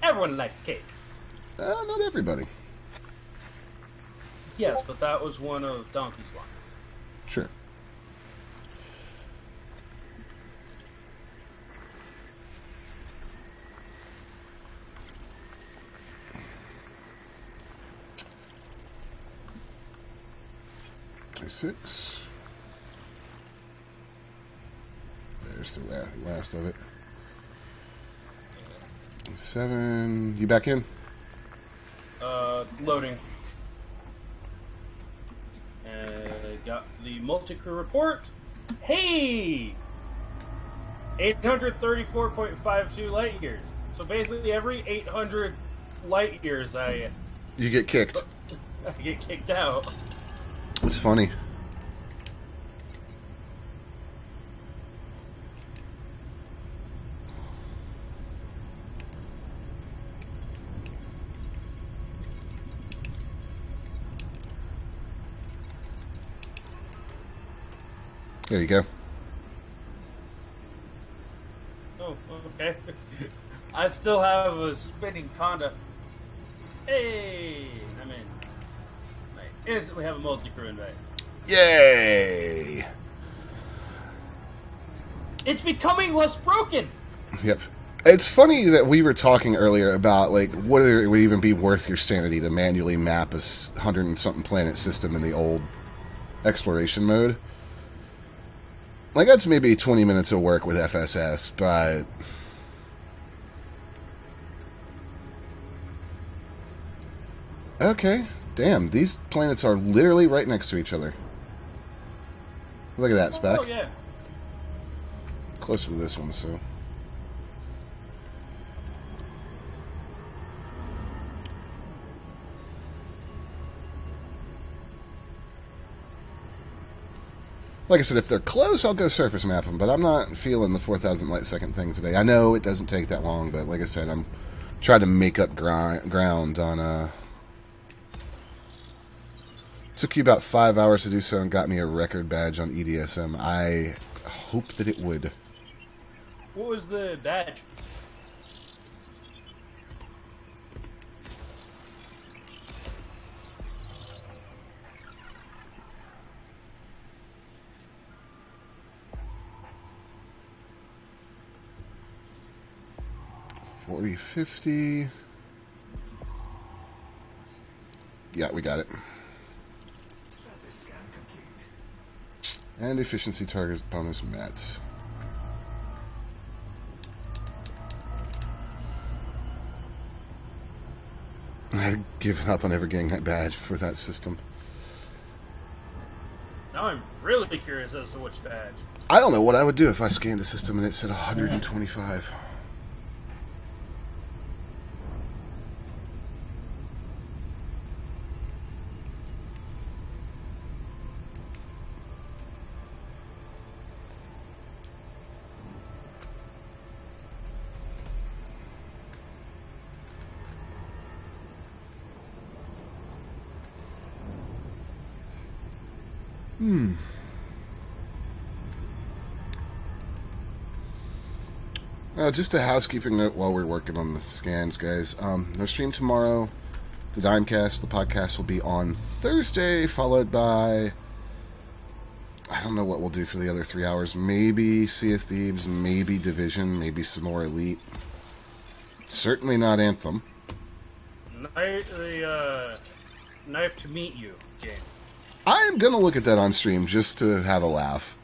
Everyone likes cake. Not everybody. Yes, but that was one of Donkey's lines. Sure. Six. There's the last of it. 7. You back in? It's loading. Got the multi-crew report. Hey! 834.52 light years. So basically every 800 light years You get kicked. I get kicked out. It's funny. There you go. Oh, okay. I still have a spinning conda. Hey! I'm in. I instantly have a multi-crew invite. Yay! It's becoming less broken! Yep. It's funny that we were talking earlier about, like, would it even be worth your sanity to manually map a 100-and-something planet system in the old exploration mode. Like, that's maybe 20 minutes of work with FSS, but... Okay. Damn, these planets are literally right next to each other. Look at that, Spec. Oh, yeah. Closer to this one, so... Like I said, if they're close, I'll go surface map them, but I'm not feeling the 4,000 light second thing today. I know it doesn't take that long, but like I said, I'm trying to make up ground on... Took you about 5 hours to do so and got me a record badge on EDSM. I hope that it would. What was the badge? $40.50. Yeah, we got it. Surface scan complete. And efficiency target bonus met. I've given up on ever getting that badge for that system. Now I'm really curious as to which badge. I don't know what I would do if I scanned the system and it said 125. Just a housekeeping note while we're working on the scans, guys. No stream tomorrow. The Dimecast, the podcast, will be on Thursday, followed by... I don't know what we'll do for the other 3 hours. Maybe Sea of Thieves, maybe Division, maybe some more Elite. Certainly not Anthem. The Knife to Meet You game. I am going to look at that on stream just to have a laugh.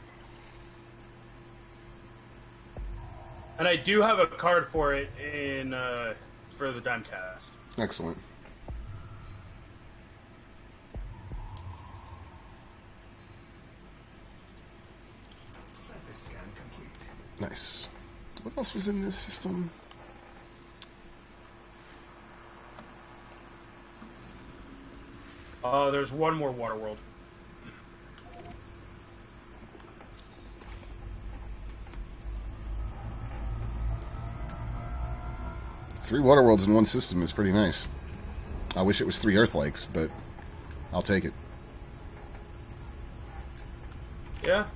And I do have a card for it in for the Dimecast. Excellent. Surface scan complete. Nice. What else was in this system? There's one more Waterworld. 3 water worlds in one system is pretty nice. I wish it was 3 Earth Lakes, but I'll take it. Yeah.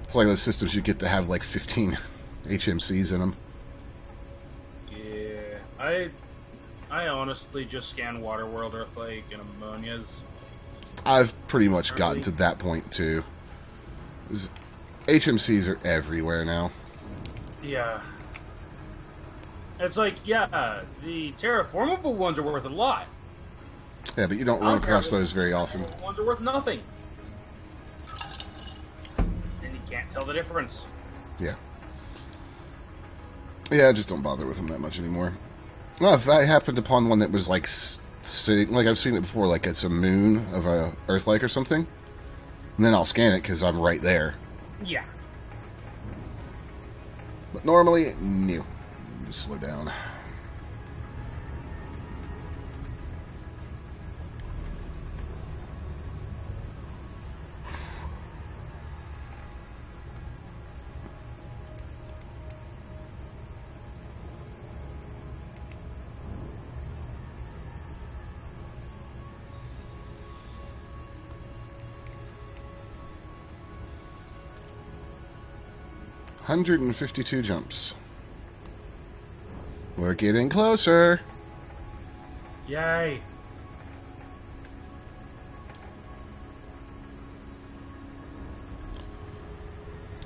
It's like those systems you get to have like 15 HMCs in them. Yeah, I honestly just scan Waterworld, Earthlake, and Ammonia's. I've pretty much gotten to that point too. HMCs are everywhere now. Yeah. It's like, yeah, the terraformable ones are worth a lot. Yeah, but you don't run across those very often. Ones are worth nothing. Then you can't tell the difference. Yeah. Yeah, I just don't bother with them that much anymore. Well, if I happened upon one that was like sitting, like I've seen it before, like it's a moon of a Earth-like or something, and then I'll scan it because I'm right there. Yeah. But normally, no. Just slow down. $152 jumps. We're getting closer. Yay.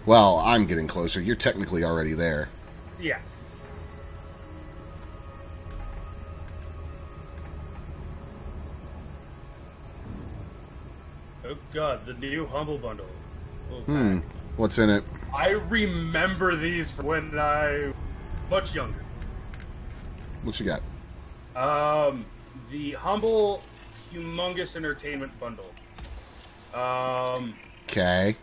Well, I'm getting closer. You're technically already there. Yeah. Oh god, the new Humble Bundle. Oh, What's in it? I remember these from when I much younger. What you got? The Humble Humongous Entertainment Bundle. Okay.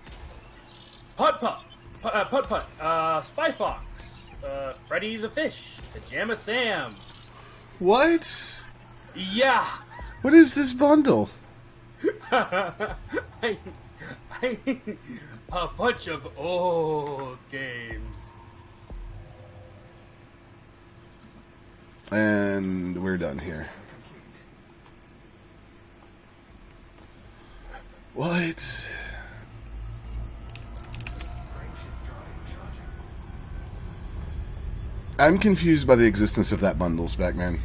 Putt Putt, Spy Fox, Freddy the Fish, Pajama Sam. What? Yeah. What is this bundle? A bunch of old games. And we're done here. What? I'm confused by the existence of that bundle, Specman.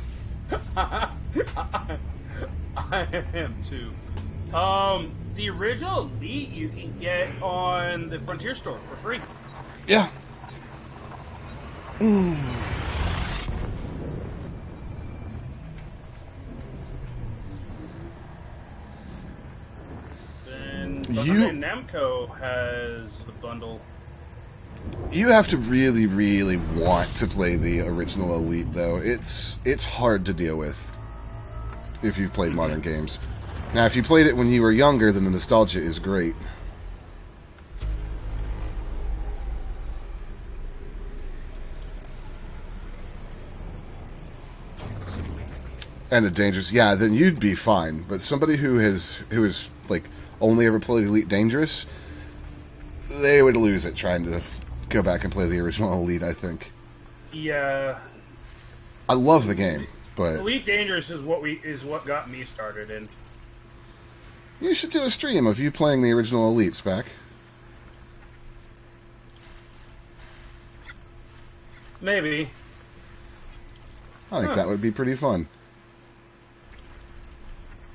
I am too. The original Elite you can get on the Frontier store for free. Yeah. Then Bandai Namco has the bundle. You have to really, really want to play the original Elite, though. It's hard to deal with if you've played modern games. Now, if you played it when you were younger, then the nostalgia is great. And a dangerous, yeah, then you'd be fine. But somebody who is like only ever played Elite Dangerous, they would lose it trying to go back and play the original Elite, I think. Yeah. I love the game, but Elite Dangerous is what got me started in. You should do a stream of you playing the original Elite, Spec. Maybe. I think that would be pretty fun.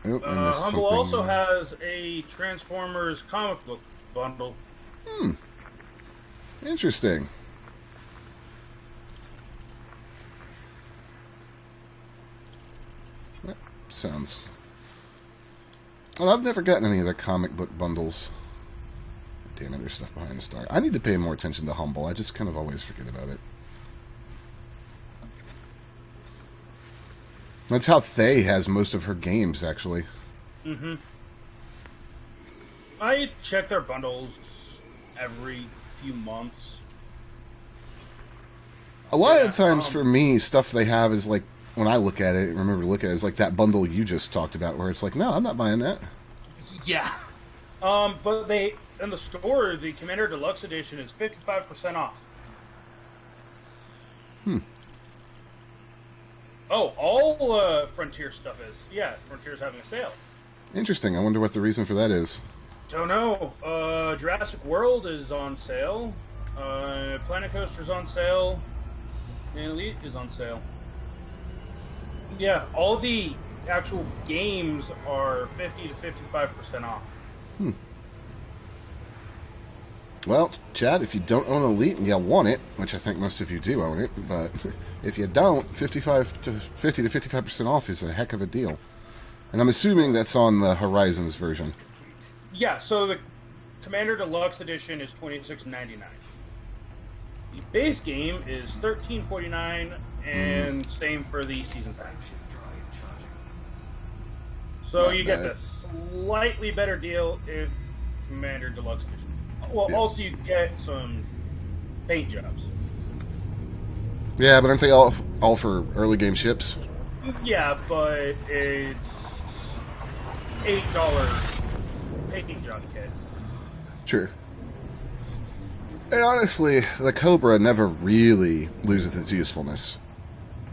Oh, I missed Humble something. also has a Transformers comic book bundle. Interesting. That sounds... Well, I've never gotten any of their comic book bundles. Damn it, there's stuff behind the star. I need to pay more attention to Humble. I just kind of always forget about it. That's how Thay has most of her games, actually. Mm-hmm. I check their bundles every few months. A lot of times for me, stuff they have is like, when I look at it, remember to look at it, is like that bundle you just talked about, where it's like, no, I'm not buying that. Yeah. But they in the store, the Commander Deluxe Edition is 55% off. Oh, all Frontier stuff is. Yeah, Frontier's having a sale. Interesting. I wonder what the reason for that is. Don't know. Jurassic World is on sale. Planet Coaster's on sale. And Elite is on sale. Yeah, all the actual games are 50 to 55% off. Well, Chad, if you don't own Elite and you want it, which I think most of you do own it, but if you don't, 50 to 55% off is a heck of a deal. And I'm assuming that's on the Horizons version. Yeah, so the Commander Deluxe Edition is $26.99. The base game is $13.49, and same for the Season Pass. So Not you get bad. the slightly better deal if Commander Deluxe Edition. Well, Yeah. also you get some paint jobs. Yeah, but aren't they all for early game ships? Yeah, but it's $8 painting job kit. Sure. And honestly, the Cobra never really loses its usefulness.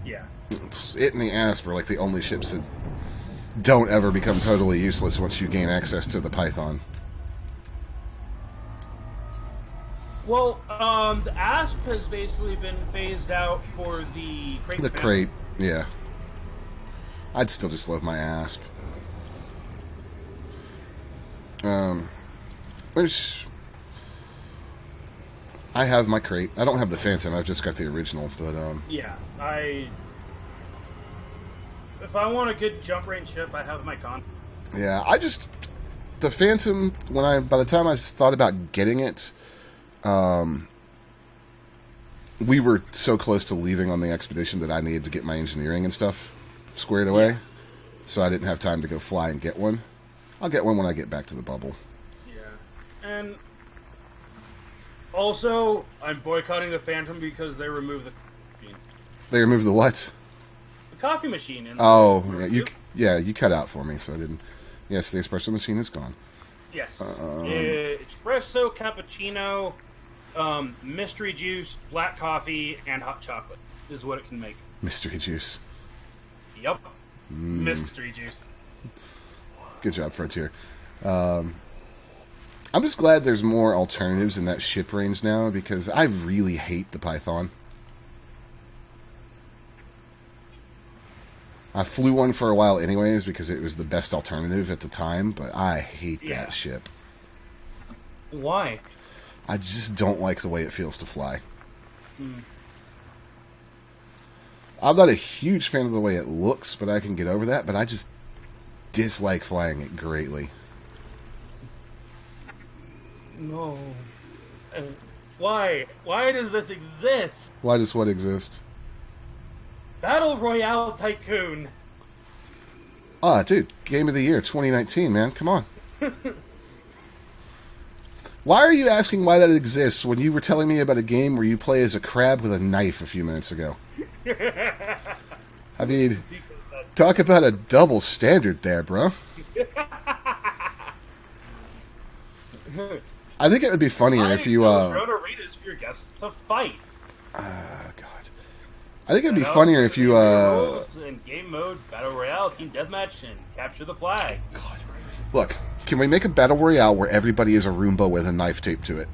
Yeah. It and the Asp are like the only ships that don't ever become totally useless once you gain access to the Python. Well, the Asp has basically been phased out for the crate. The family. crate, yeah. I'd still just love my Asp. Which I have my crate. I don't have the Phantom. I've just got the original. But Yeah, if I want a good jump range ship, I have my con. yeah, the Phantom. By the time I thought about getting it, we were so close to leaving on the expedition that I needed to get my engineering and stuff squared away. Yeah. So I didn't have time to go fly and get one. I'll get one when I get back to the bubble. Yeah, and also I'm boycotting the Phantom because they removed the machine. They removed the what? The coffee machine. In Oh, the you cut out for me, so I didn't. Yes, the espresso machine is gone. Yes. Espresso, cappuccino, mystery juice, black coffee, and hot chocolate is what it can make. Mystery juice. Yep. Mystery juice. Good job, Frontier. I'm just glad there's more alternatives in that ship range now, because I really hate the Python. I flew one for a while anyways because it was the best alternative at the time, but I hate Yeah. that ship. Why? I just don't like the way it feels to fly. I'm not a huge fan of the way it looks, but I can get over that, but I just dislike flying it greatly. No. Why? Why does this exist? Why does what exist? Battle Royale Tycoon. Ah, dude, Game of the Year 2019, man. Come on. Why are you asking why that exists when you were telling me about a game where you play as a crab with a knife a few minutes ago? I mean, talk about a double standard there, bro. I think it would be funnier if you, Drone arenas for your guests to fight. God. I think it'd be funnier if you, Rules in game mode, battle royale, team deathmatch, and capture the flag. Look, can we make a battle royale where everybody is a Roomba with a knife taped to it?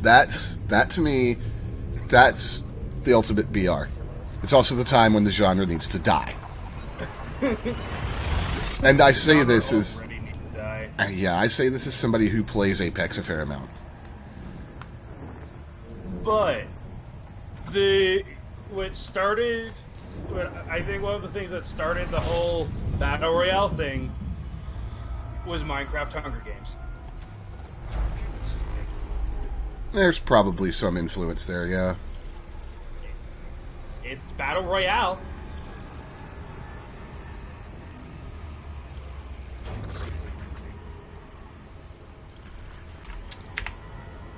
That to me, that's the ultimate BR. It's also the time when the genre needs to die. And I say this as, Already need to die. yeah, I say this as somebody who plays Apex a fair amount. But I think one of the things that started the whole battle royale thing was Minecraft Hunger Games. There's probably some influence there, yeah. It's battle royale.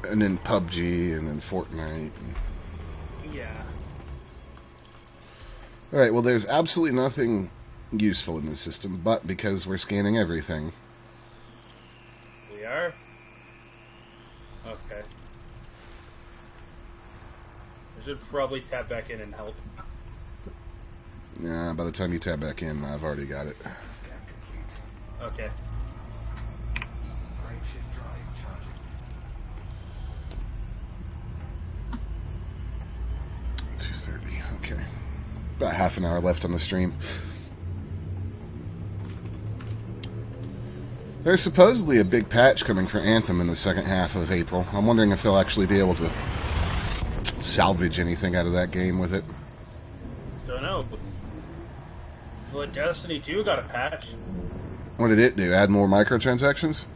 And then PUBG, and then Fortnite. Yeah. Alright, well, there's absolutely nothing useful in this system, but because we're scanning everything. We are? Okay. I should probably tap back in and help. By the time you tab back in, I've already got it. System scan complete. Okay. Frameshift drive charging. 2:30. Okay. About half an hour left on the stream. There's supposedly a big patch coming for Anthem in the second half of April. I'm wondering if they'll actually be able to salvage anything out of that game with it. Don't know. But Destiny 2 got a patch. What did it do? Add more microtransactions?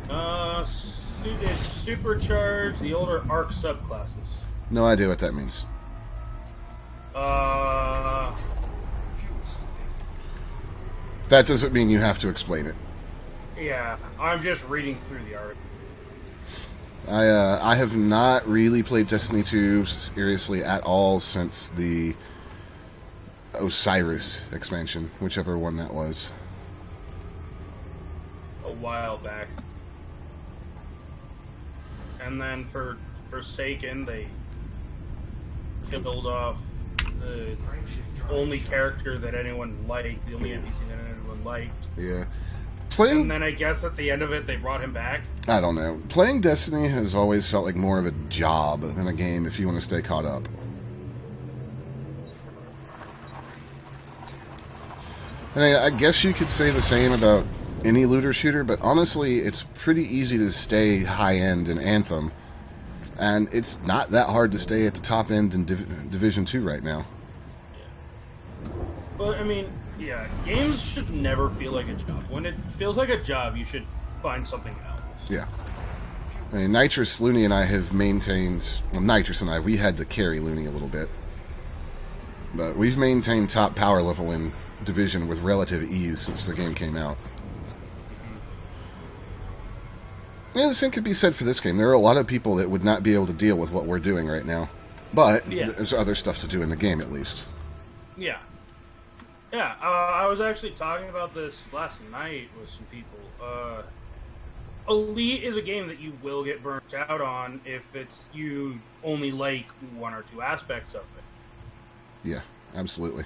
It supercharged the older ARC subclasses. No idea what that means. Fuel scooping. That doesn't mean you have to explain it. Yeah, I'm just reading through the article. I have not really played Destiny 2 seriously at all since the Osiris expansion, whichever one that was. A while back. And then for Forsaken, they killed off the Frameshift drive only charging. character that anyone liked, the only NPC that anyone liked. Yeah. And Playing, then I guess at the end of it, they brought him back. I don't know. Playing Destiny has always felt like more of a job than a game if you want to stay caught up. And I guess you could say the same about any looter shooter, but honestly, it's pretty easy to stay high end in Anthem, and it's not that hard to stay at the top end in Division 2 right now. But, I mean, yeah, games should never feel like a job. When it feels like a job, you should find something else. Yeah. I mean, Nitrous, Looney, and I have maintained... Well, Nitrous and I, we had to carry Looney a little bit. But we've maintained top power level in Division with relative ease since the game came out. Yeah, the same could be said for this game. There are a lot of people that would not be able to deal with what we're doing right now. But Yeah. there's other stuff to do in the game, at least. Yeah. Yeah, I was actually talking about this last night with some people. Elite is a game that you will get burnt out on if you only like one or two aspects of it. Yeah, absolutely.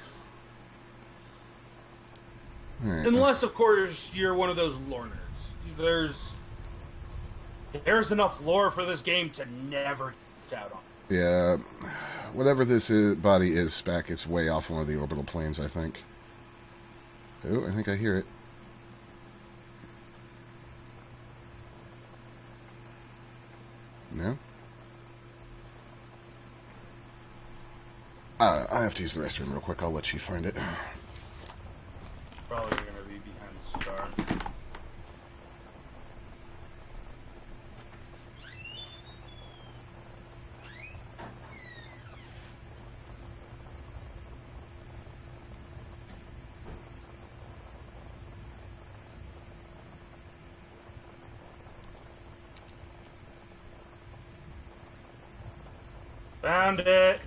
All right. Unless, of course, you're one of those lore nerds. There's enough lore for this game to never get out on. Yeah, whatever this body is, Spec, it's way off one of the orbital planes, I think. Oh, I think I hear it. No? I have to use the restroom real quick. I'll let you find it. Probably going to be behind Star. Found it!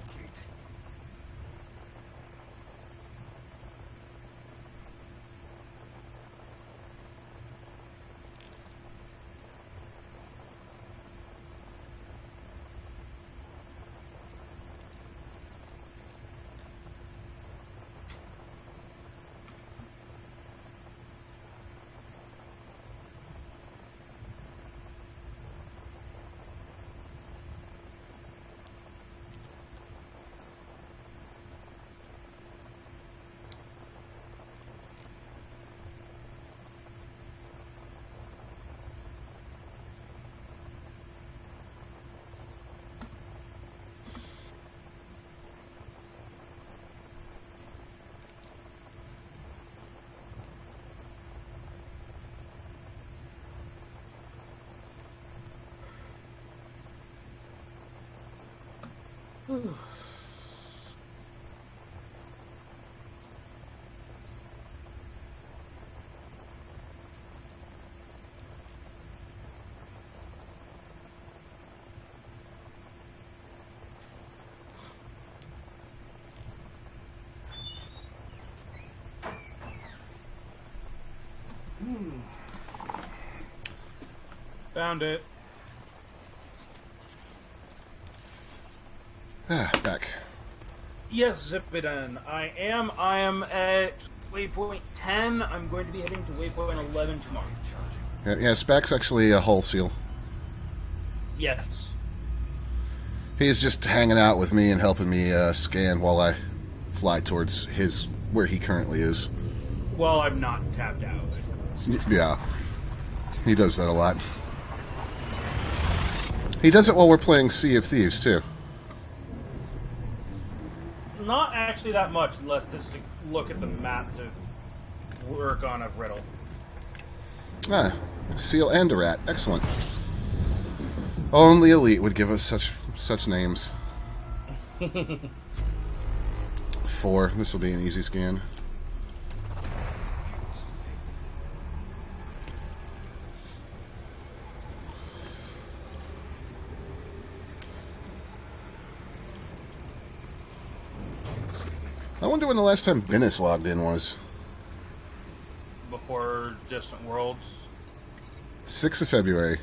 Complete. Found it. Back. Yes, Zipidon. I am at waypoint 10. I'm going to be heading to waypoint 11 tomorrow. Yeah, Spec's actually a hull seal. Yes. He's just hanging out with me and helping me scan while I fly towards where he currently is. Well, I'm not tapped out. Yeah. He does that a lot. He does it while we're playing Sea of Thieves, too. Not actually that much, unless just to look at the map to work on a riddle. Ah, seal and a rat. Excellent. Only Elite would give us such names. 4. This will be an easy scan. I wonder when the last time Bennis logged in was. Before Distant Worlds. 6th of February.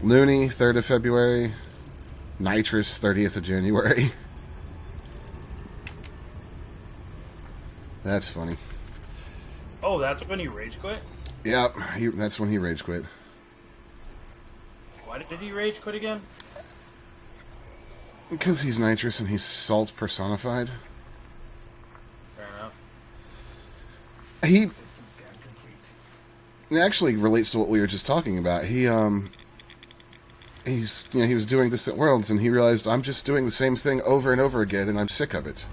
Looney, 3rd of February. Nitrous, 30th of January. That's funny. Oh, that's when you rage quit? Yep, that's when he rage quit. Why did he rage quit again? Because he's Nitrous and he's salt personified. Fair enough. It actually relates to what we were just talking about. He was doing Distant Worlds and he realized I'm just doing the same thing over and over again and I'm sick of it.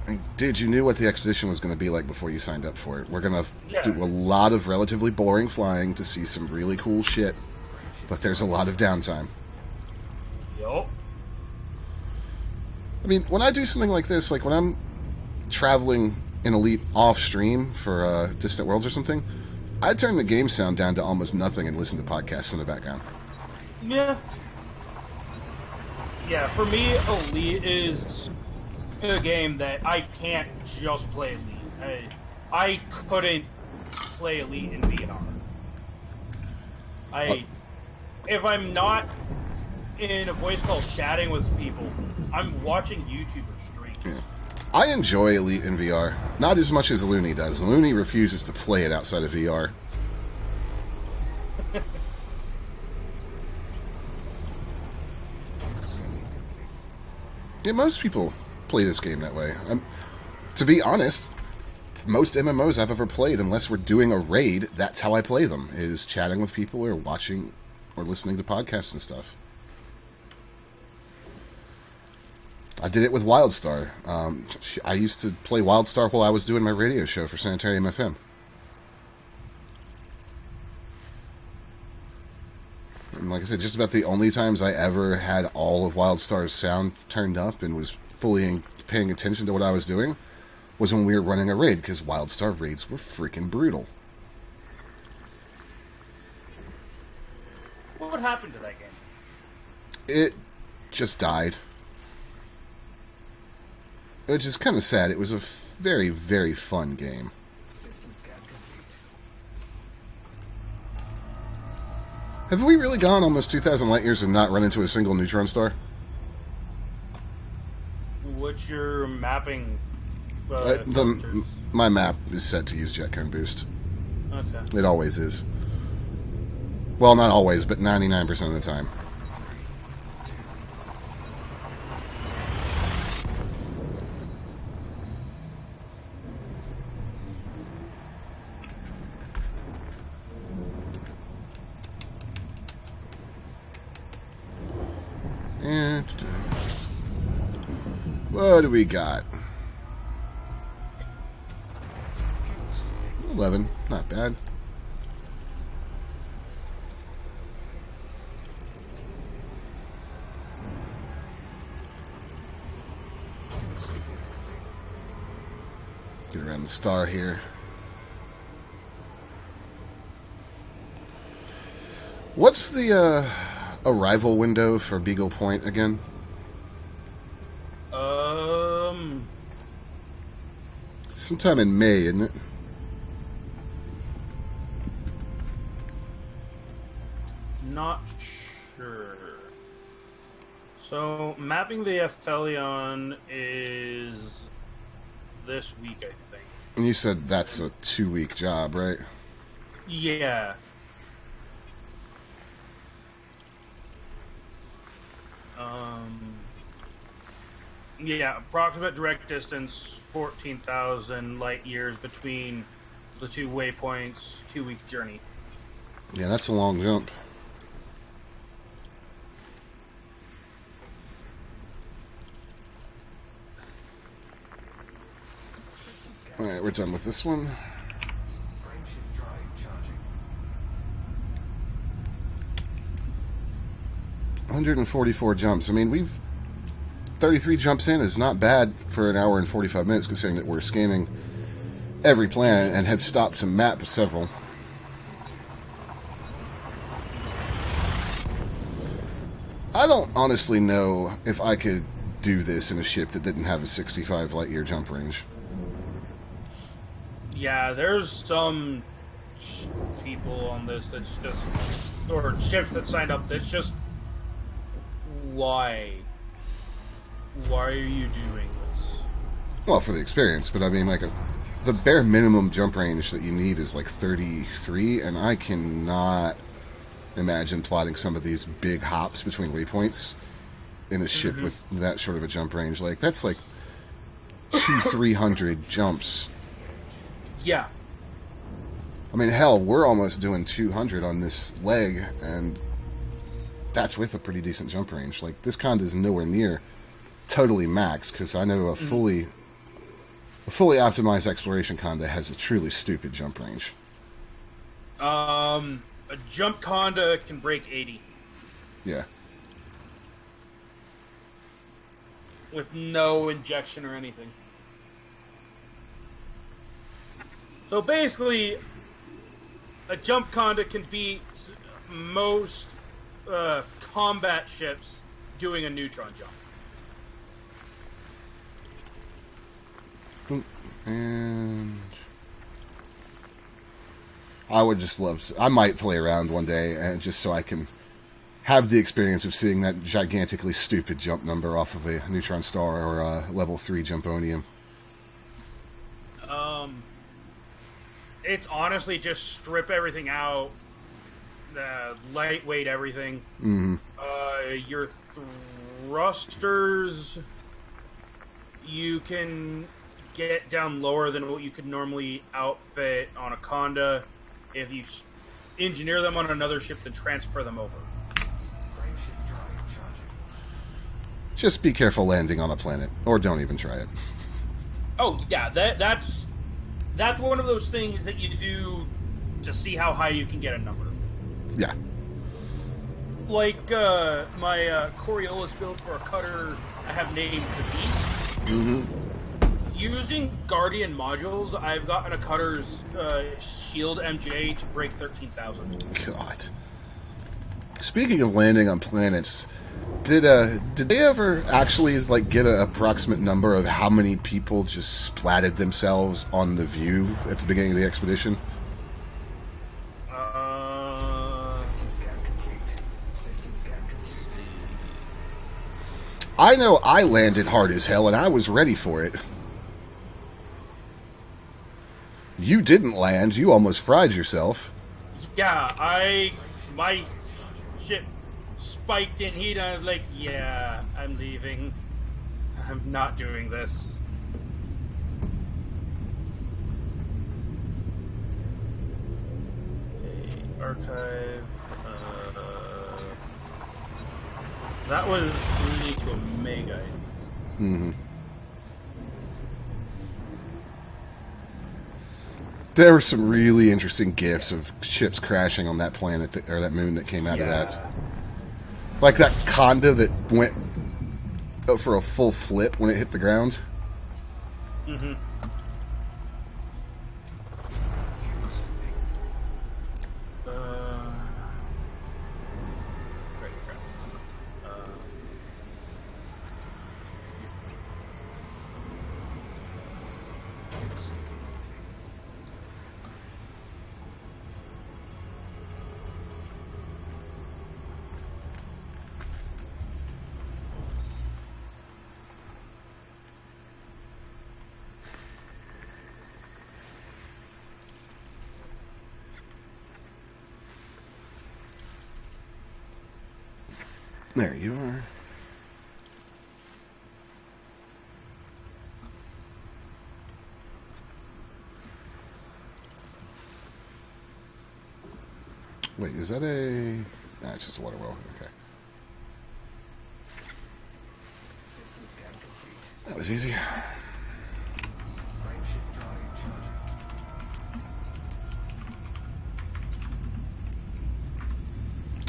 And dude, you knew what the expedition was going to be like before you signed up for it. We're going to do a lot of relatively boring flying to see some really cool shit, but there's a lot of downtime. Yup. I mean, when I do something like this, like when I'm traveling in Elite off-stream for Distant Worlds or something, I turn the game sound down to almost nothing and listen to podcasts in the background. Yeah. Yeah, for me, Elite is a game that I can't just play Elite. I couldn't play Elite in VR. If I'm not in a voice call chatting with people, I'm watching YouTubers stream. Yeah. I enjoy Elite in VR. Not as much as Looney does. Looney refuses to play it outside of VR. Yeah, most people play this game that way. To be honest, most MMOs I've ever played, unless we're doing a raid, that's how I play them, is chatting with people or watching or listening to podcasts and stuff. I did it with WildStar. I used to play WildStar while I was doing my radio show for Sanitarium FM. And like I said, just about the only times I ever had all of WildStar's sound turned up and was fully paying attention to what I was doing was when we were running a raid, because WildStar raids were freaking brutal. What happened to that game? It just died. Which is kind of sad. It was a very, very fun game. Have we really gone almost 2,000 light years and not run into a single neutron star? What's your mapping? My map is set to use jet cone boost. Okay. It always is. Well, not always, but 99% of the time. And what do we got? 11, not bad. Get around the star here. What's the arrival window for Beagle Point again? Sometime in May, isn't it? Not sure. So, mapping the Aphelion is this week, I think. And you said that's a 2-week job, right? Yeah. Yeah, approximate direct distance, 14,000 light years between the 2 waypoints, 2-week journey. Yeah, that's a long jump. Alright, we're done with this one. Frameshift drive charging. 144 jumps. I mean, we've 33 jumps in is not bad for an hour and 45 minutes, considering that we're scanning every planet and have stopped to map several. I don't honestly know if I could do this in a ship that didn't have a 65 light year jump range. Yeah, there's some people on this that's just, or ships that signed up that's just, why? Why are you doing this? Well, for the experience, but I mean, like, the bare minimum jump range that you need is like 33, and I cannot imagine plotting some of these big hops between waypoints in a ship with that short of a jump range. Like, that's like 300 jumps. Yeah. I mean, hell, we're almost doing 200 on this leg, and that's with a pretty decent jump range. Like, this Conda is nowhere near totally max, because I know a fully optimized exploration Conda has a truly stupid jump range. A jump Conda can break 80 Yeah. with no injection or anything. So basically, a jump Conda can beat most combat ships doing a neutron jump. And I would just love to, I might play around one day, and just so I can have the experience of seeing that gigantically stupid jump number off of a neutron star or a level 3 jumponium. It's honestly just strip everything out, lightweight everything. Your thrusters, you can get down lower than what you could normally outfit on a Conda. If you engineer them on another ship, then transfer them over. Frameshift drive charging. Just be careful landing on a planet, or don't even try it. Oh yeah, that's one of those things that you do to see how high you can get a number. Yeah. Like my Coriolis build for a cutter I have named the Beast. Using Guardian modules, I've gotten a cutter's shield MJ to break 13,000. God. Speaking of landing on planets, did they ever actually like get an approximate number of how many people just splatted themselves on the View at the beginning of the expedition? System scan complete. System scan complete. I know I landed hard as hell, and I was ready for it. You didn't land. You almost fried yourself. Yeah, my ship spiked in heat, and I was like, yeah, I'm leaving. I'm not doing this. Okay, archive. That was really to Omega. There were some really interesting gifs of ships crashing on that planet, or that moon that came out of that. Like that Conda that went for a full flip when it hit the ground. Fuel sending. Fuel There you are. Wait, is that a... Nah, it's just a water well. Okay. System scan complete. That was easy. Frameshift drive charging.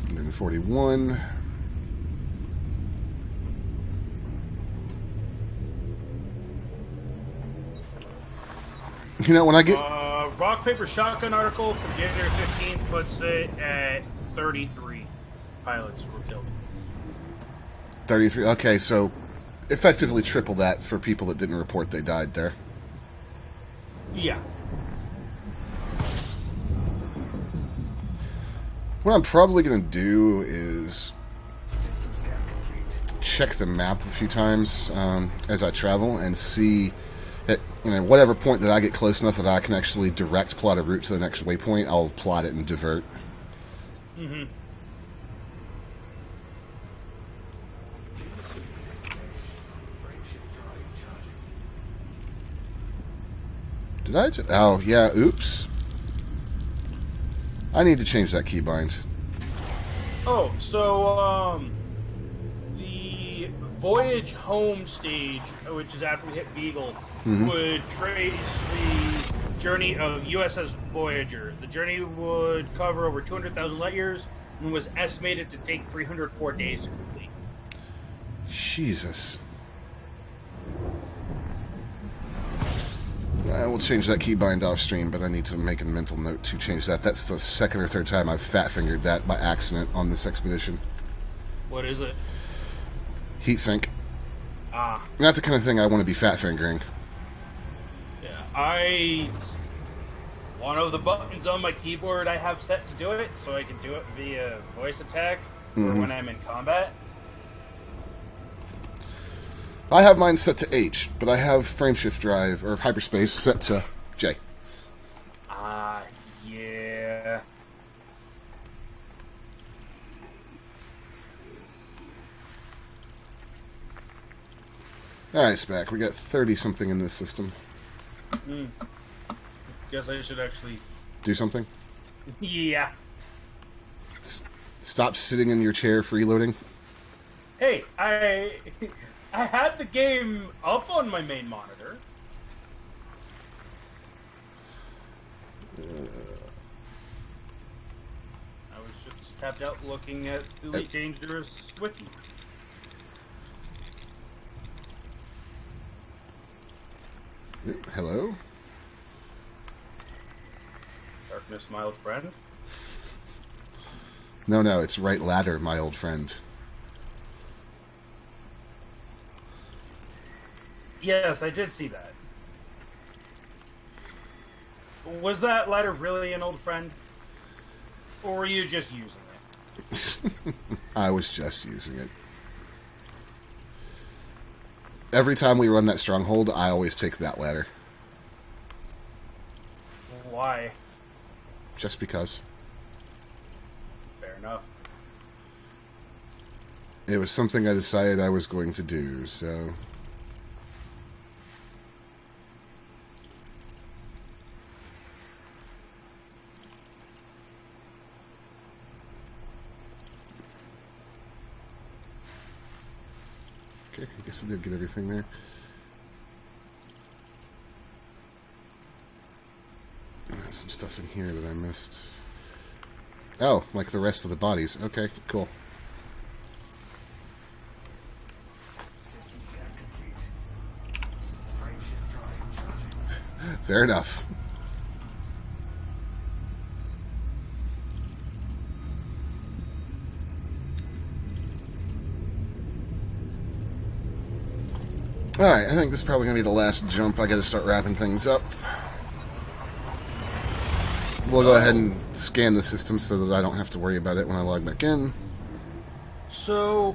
141. You know, when I get... Rock, paper, shotgun article from January 15th puts it at 33 pilots were killed. 33. Okay, so effectively triple that for people that didn't report they died there. Yeah. What I'm probably going to do is System scan complete. check the map a few times as I travel and see at whatever point that I get close enough that I can actually direct plot a route to the next waypoint, I'll plot it and divert. Mm-hmm. Frameshift drive charging. Did I just... Oh, yeah, oops. I need to change that keybind. Oh, so, the Voyage home stage, which is after we hit Beagle, would trace the journey of USS Voyager. The journey would cover over 200,000 light years and was estimated to take 304 days to complete. Jesus. I will change that keybind off stream, but I need to make a mental note to change that. That's the second or third time I've fat-fingered that by accident on this expedition. What is it? Heatsink. Ah. Not the kind of thing I want to be fat-fingering. Yeah, one of the buttons on my keyboard I have set to do it, so I can do it via voice attack or when I'm in combat. I have mine set to H, but I have frameshift drive or hyperspace set to J. Yeah. Alright, Spac, we got 30-something in this system. Guess I should actually... Do something? Yeah. Stop sitting in your chair freeloading. Hey, I had the game up on my main monitor. I was just tapped out looking at the Elite Dangerous wiki. Hello? Darkness, my old friend. No, it's right ladder, my old friend. Yes, I did see that. Was that ladder really an old friend? Or were you just using it? I was just using it. Every time we run that stronghold, I always take that ladder. Why? Just because. Fair enough. It was something I decided I was going to do, so... Okay, I guess I did get everything there. There's some stuff in here that I missed. Oh, like the rest of the bodies. Okay, cool. System scan complete. Frameshift drive charging. Fair enough. Alright, I think this is probably going to be the last jump. I got to start wrapping things up. We'll go ahead and scan the system so that I don't have to worry about it when I log back in. So,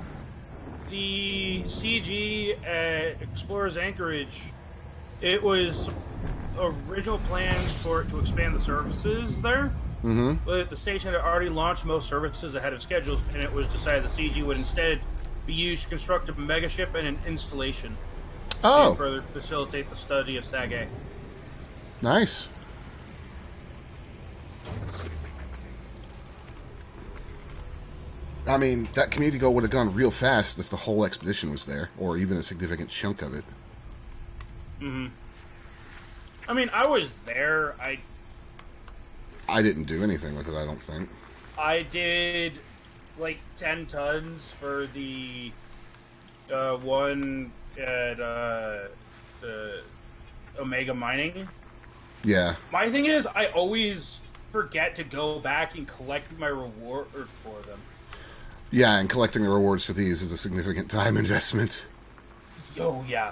the CG at Explorer's Anchorage, it was original plans for it to expand the services there, Mm-hmm. But the station had already launched most services ahead of schedules, and it was decided the CG would instead be used to construct a megaship and an installation to Oh, further facilitate the study of Sag. nice. I mean, that community goal would have gone real fast if the whole expedition was there, or even a significant chunk of it. Mm-hmm. I mean, I was there. I didn't do anything with it, I don't think. I did like 10 tons for the one at Omega Mining. Yeah. My thing is, I always forget to go back and collect my reward for them. Yeah, and collecting the rewards for these is a significant time investment. Oh, yeah.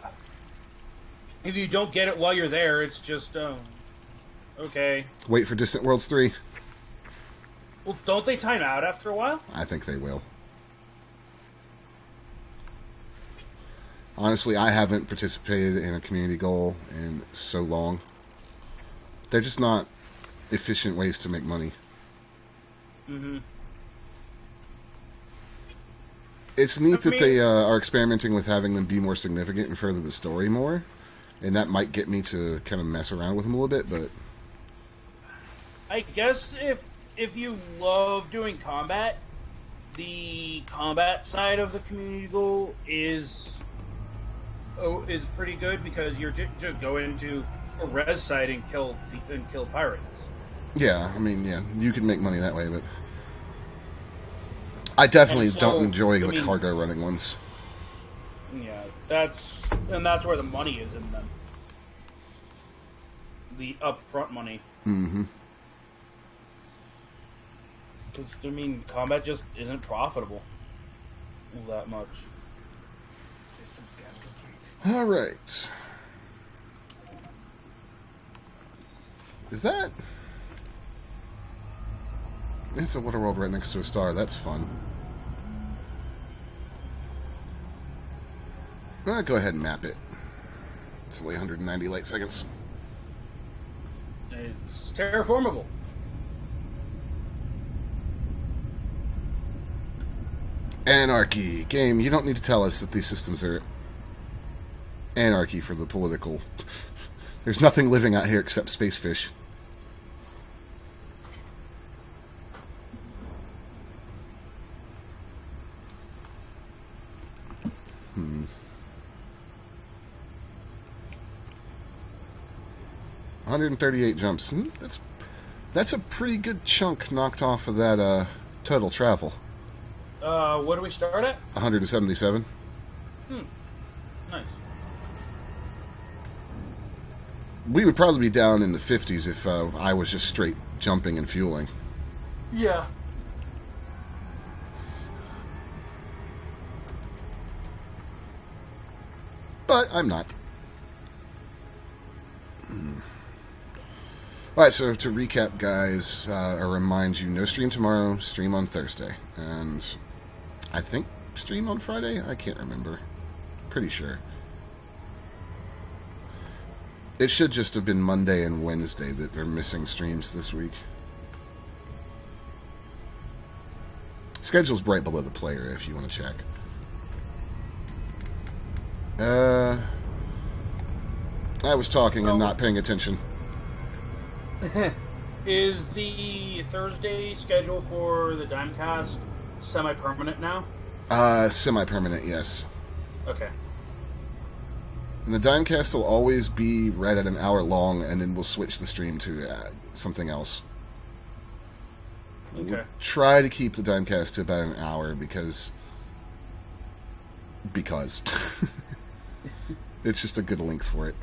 If you don't get it while you're there, it's just, okay. Wait for Distant Worlds 3. Well, don't they time out after a while? I think they will. Honestly, I haven't participated in a community goal in so long. They're just not efficient ways to make money. Mm-hmm. It's neat that they are experimenting with having them be more significant and further the story more. And that might get me to kind of mess around with them a little bit, but... I guess if you love doing combat, the combat side of the community goal is pretty good because you're just go into a res site and kill pirates. Yeah, I mean, yeah, you can make money that way, but... I definitely don't enjoy the cargo running ones. Yeah, that's where the money is in them. The upfront money. Mm-hmm. Because, I mean, combat just isn't profitable that much. System scan complete. Alright. Is that... It's a water world right next to a star. That's fun. Go ahead and map it. It's only 190 light seconds. It's terraformable. Anarchy. Game, you don't need to tell us that these systems are anarchy for the political. There's nothing living out here except space fish. Hmm. 138 jumps. That's a pretty good chunk knocked off of that total travel. What do we start at? 177. Nice. We would probably be down in the 50s if I was just straight jumping and fueling. Yeah. But I'm not. Alright, so to recap, guys, I remind you, no stream tomorrow, stream on Thursday. And I think stream on Friday? I can't remember. Pretty sure. It should just have been Monday and Wednesday that are missing streams this week. Schedule's right below the player if you want to check. I was talking and not paying attention. Is the Thursday schedule for the Dimecast semi-permanent now? Semi-permanent, yes. Okay. And the Dimecast will always be read at an hour long, and then we'll switch the stream to something else. Okay. We'll try to keep the Dimecast to about an hour because it's just a good length for it.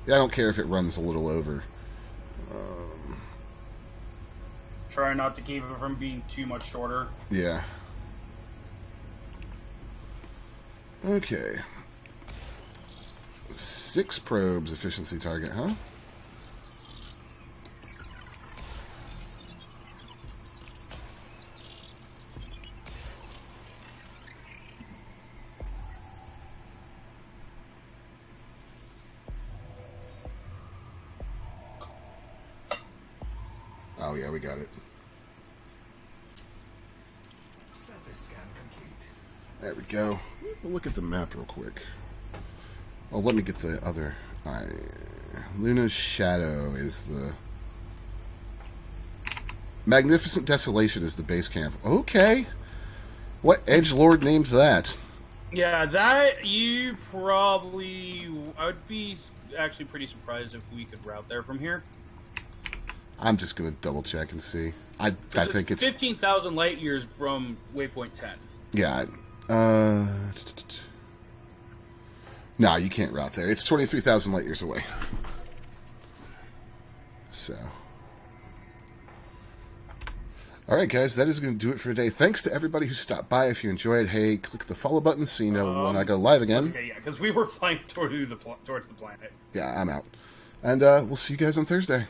Yeah, I don't care if it runs a little over. Try not to keep it from being too much shorter. Yeah. Okay. 6 probes efficiency target, huh? Oh yeah, we got it. Surface scan complete. There we go. We'll look at the map real quick. Oh, let me get the other. Luna's Shadow is the... Magnificent Desolation is the base camp. Okay. What edgelord named that? Yeah, that you probably... I would be actually pretty surprised if we could route there from here. I'm just going to double check and see. I think it's... 15,000 light years from waypoint 10. Yeah. No, you can't route there. It's 23,000 light years away. So... Alright guys, that is going to do it for today. Thanks to everybody who stopped by. If you enjoyed, hey, click the follow button so you know when I go live again. Okay, yeah, because we were flying towards the planet. Yeah, I'm out. And we'll see you guys on Thursday.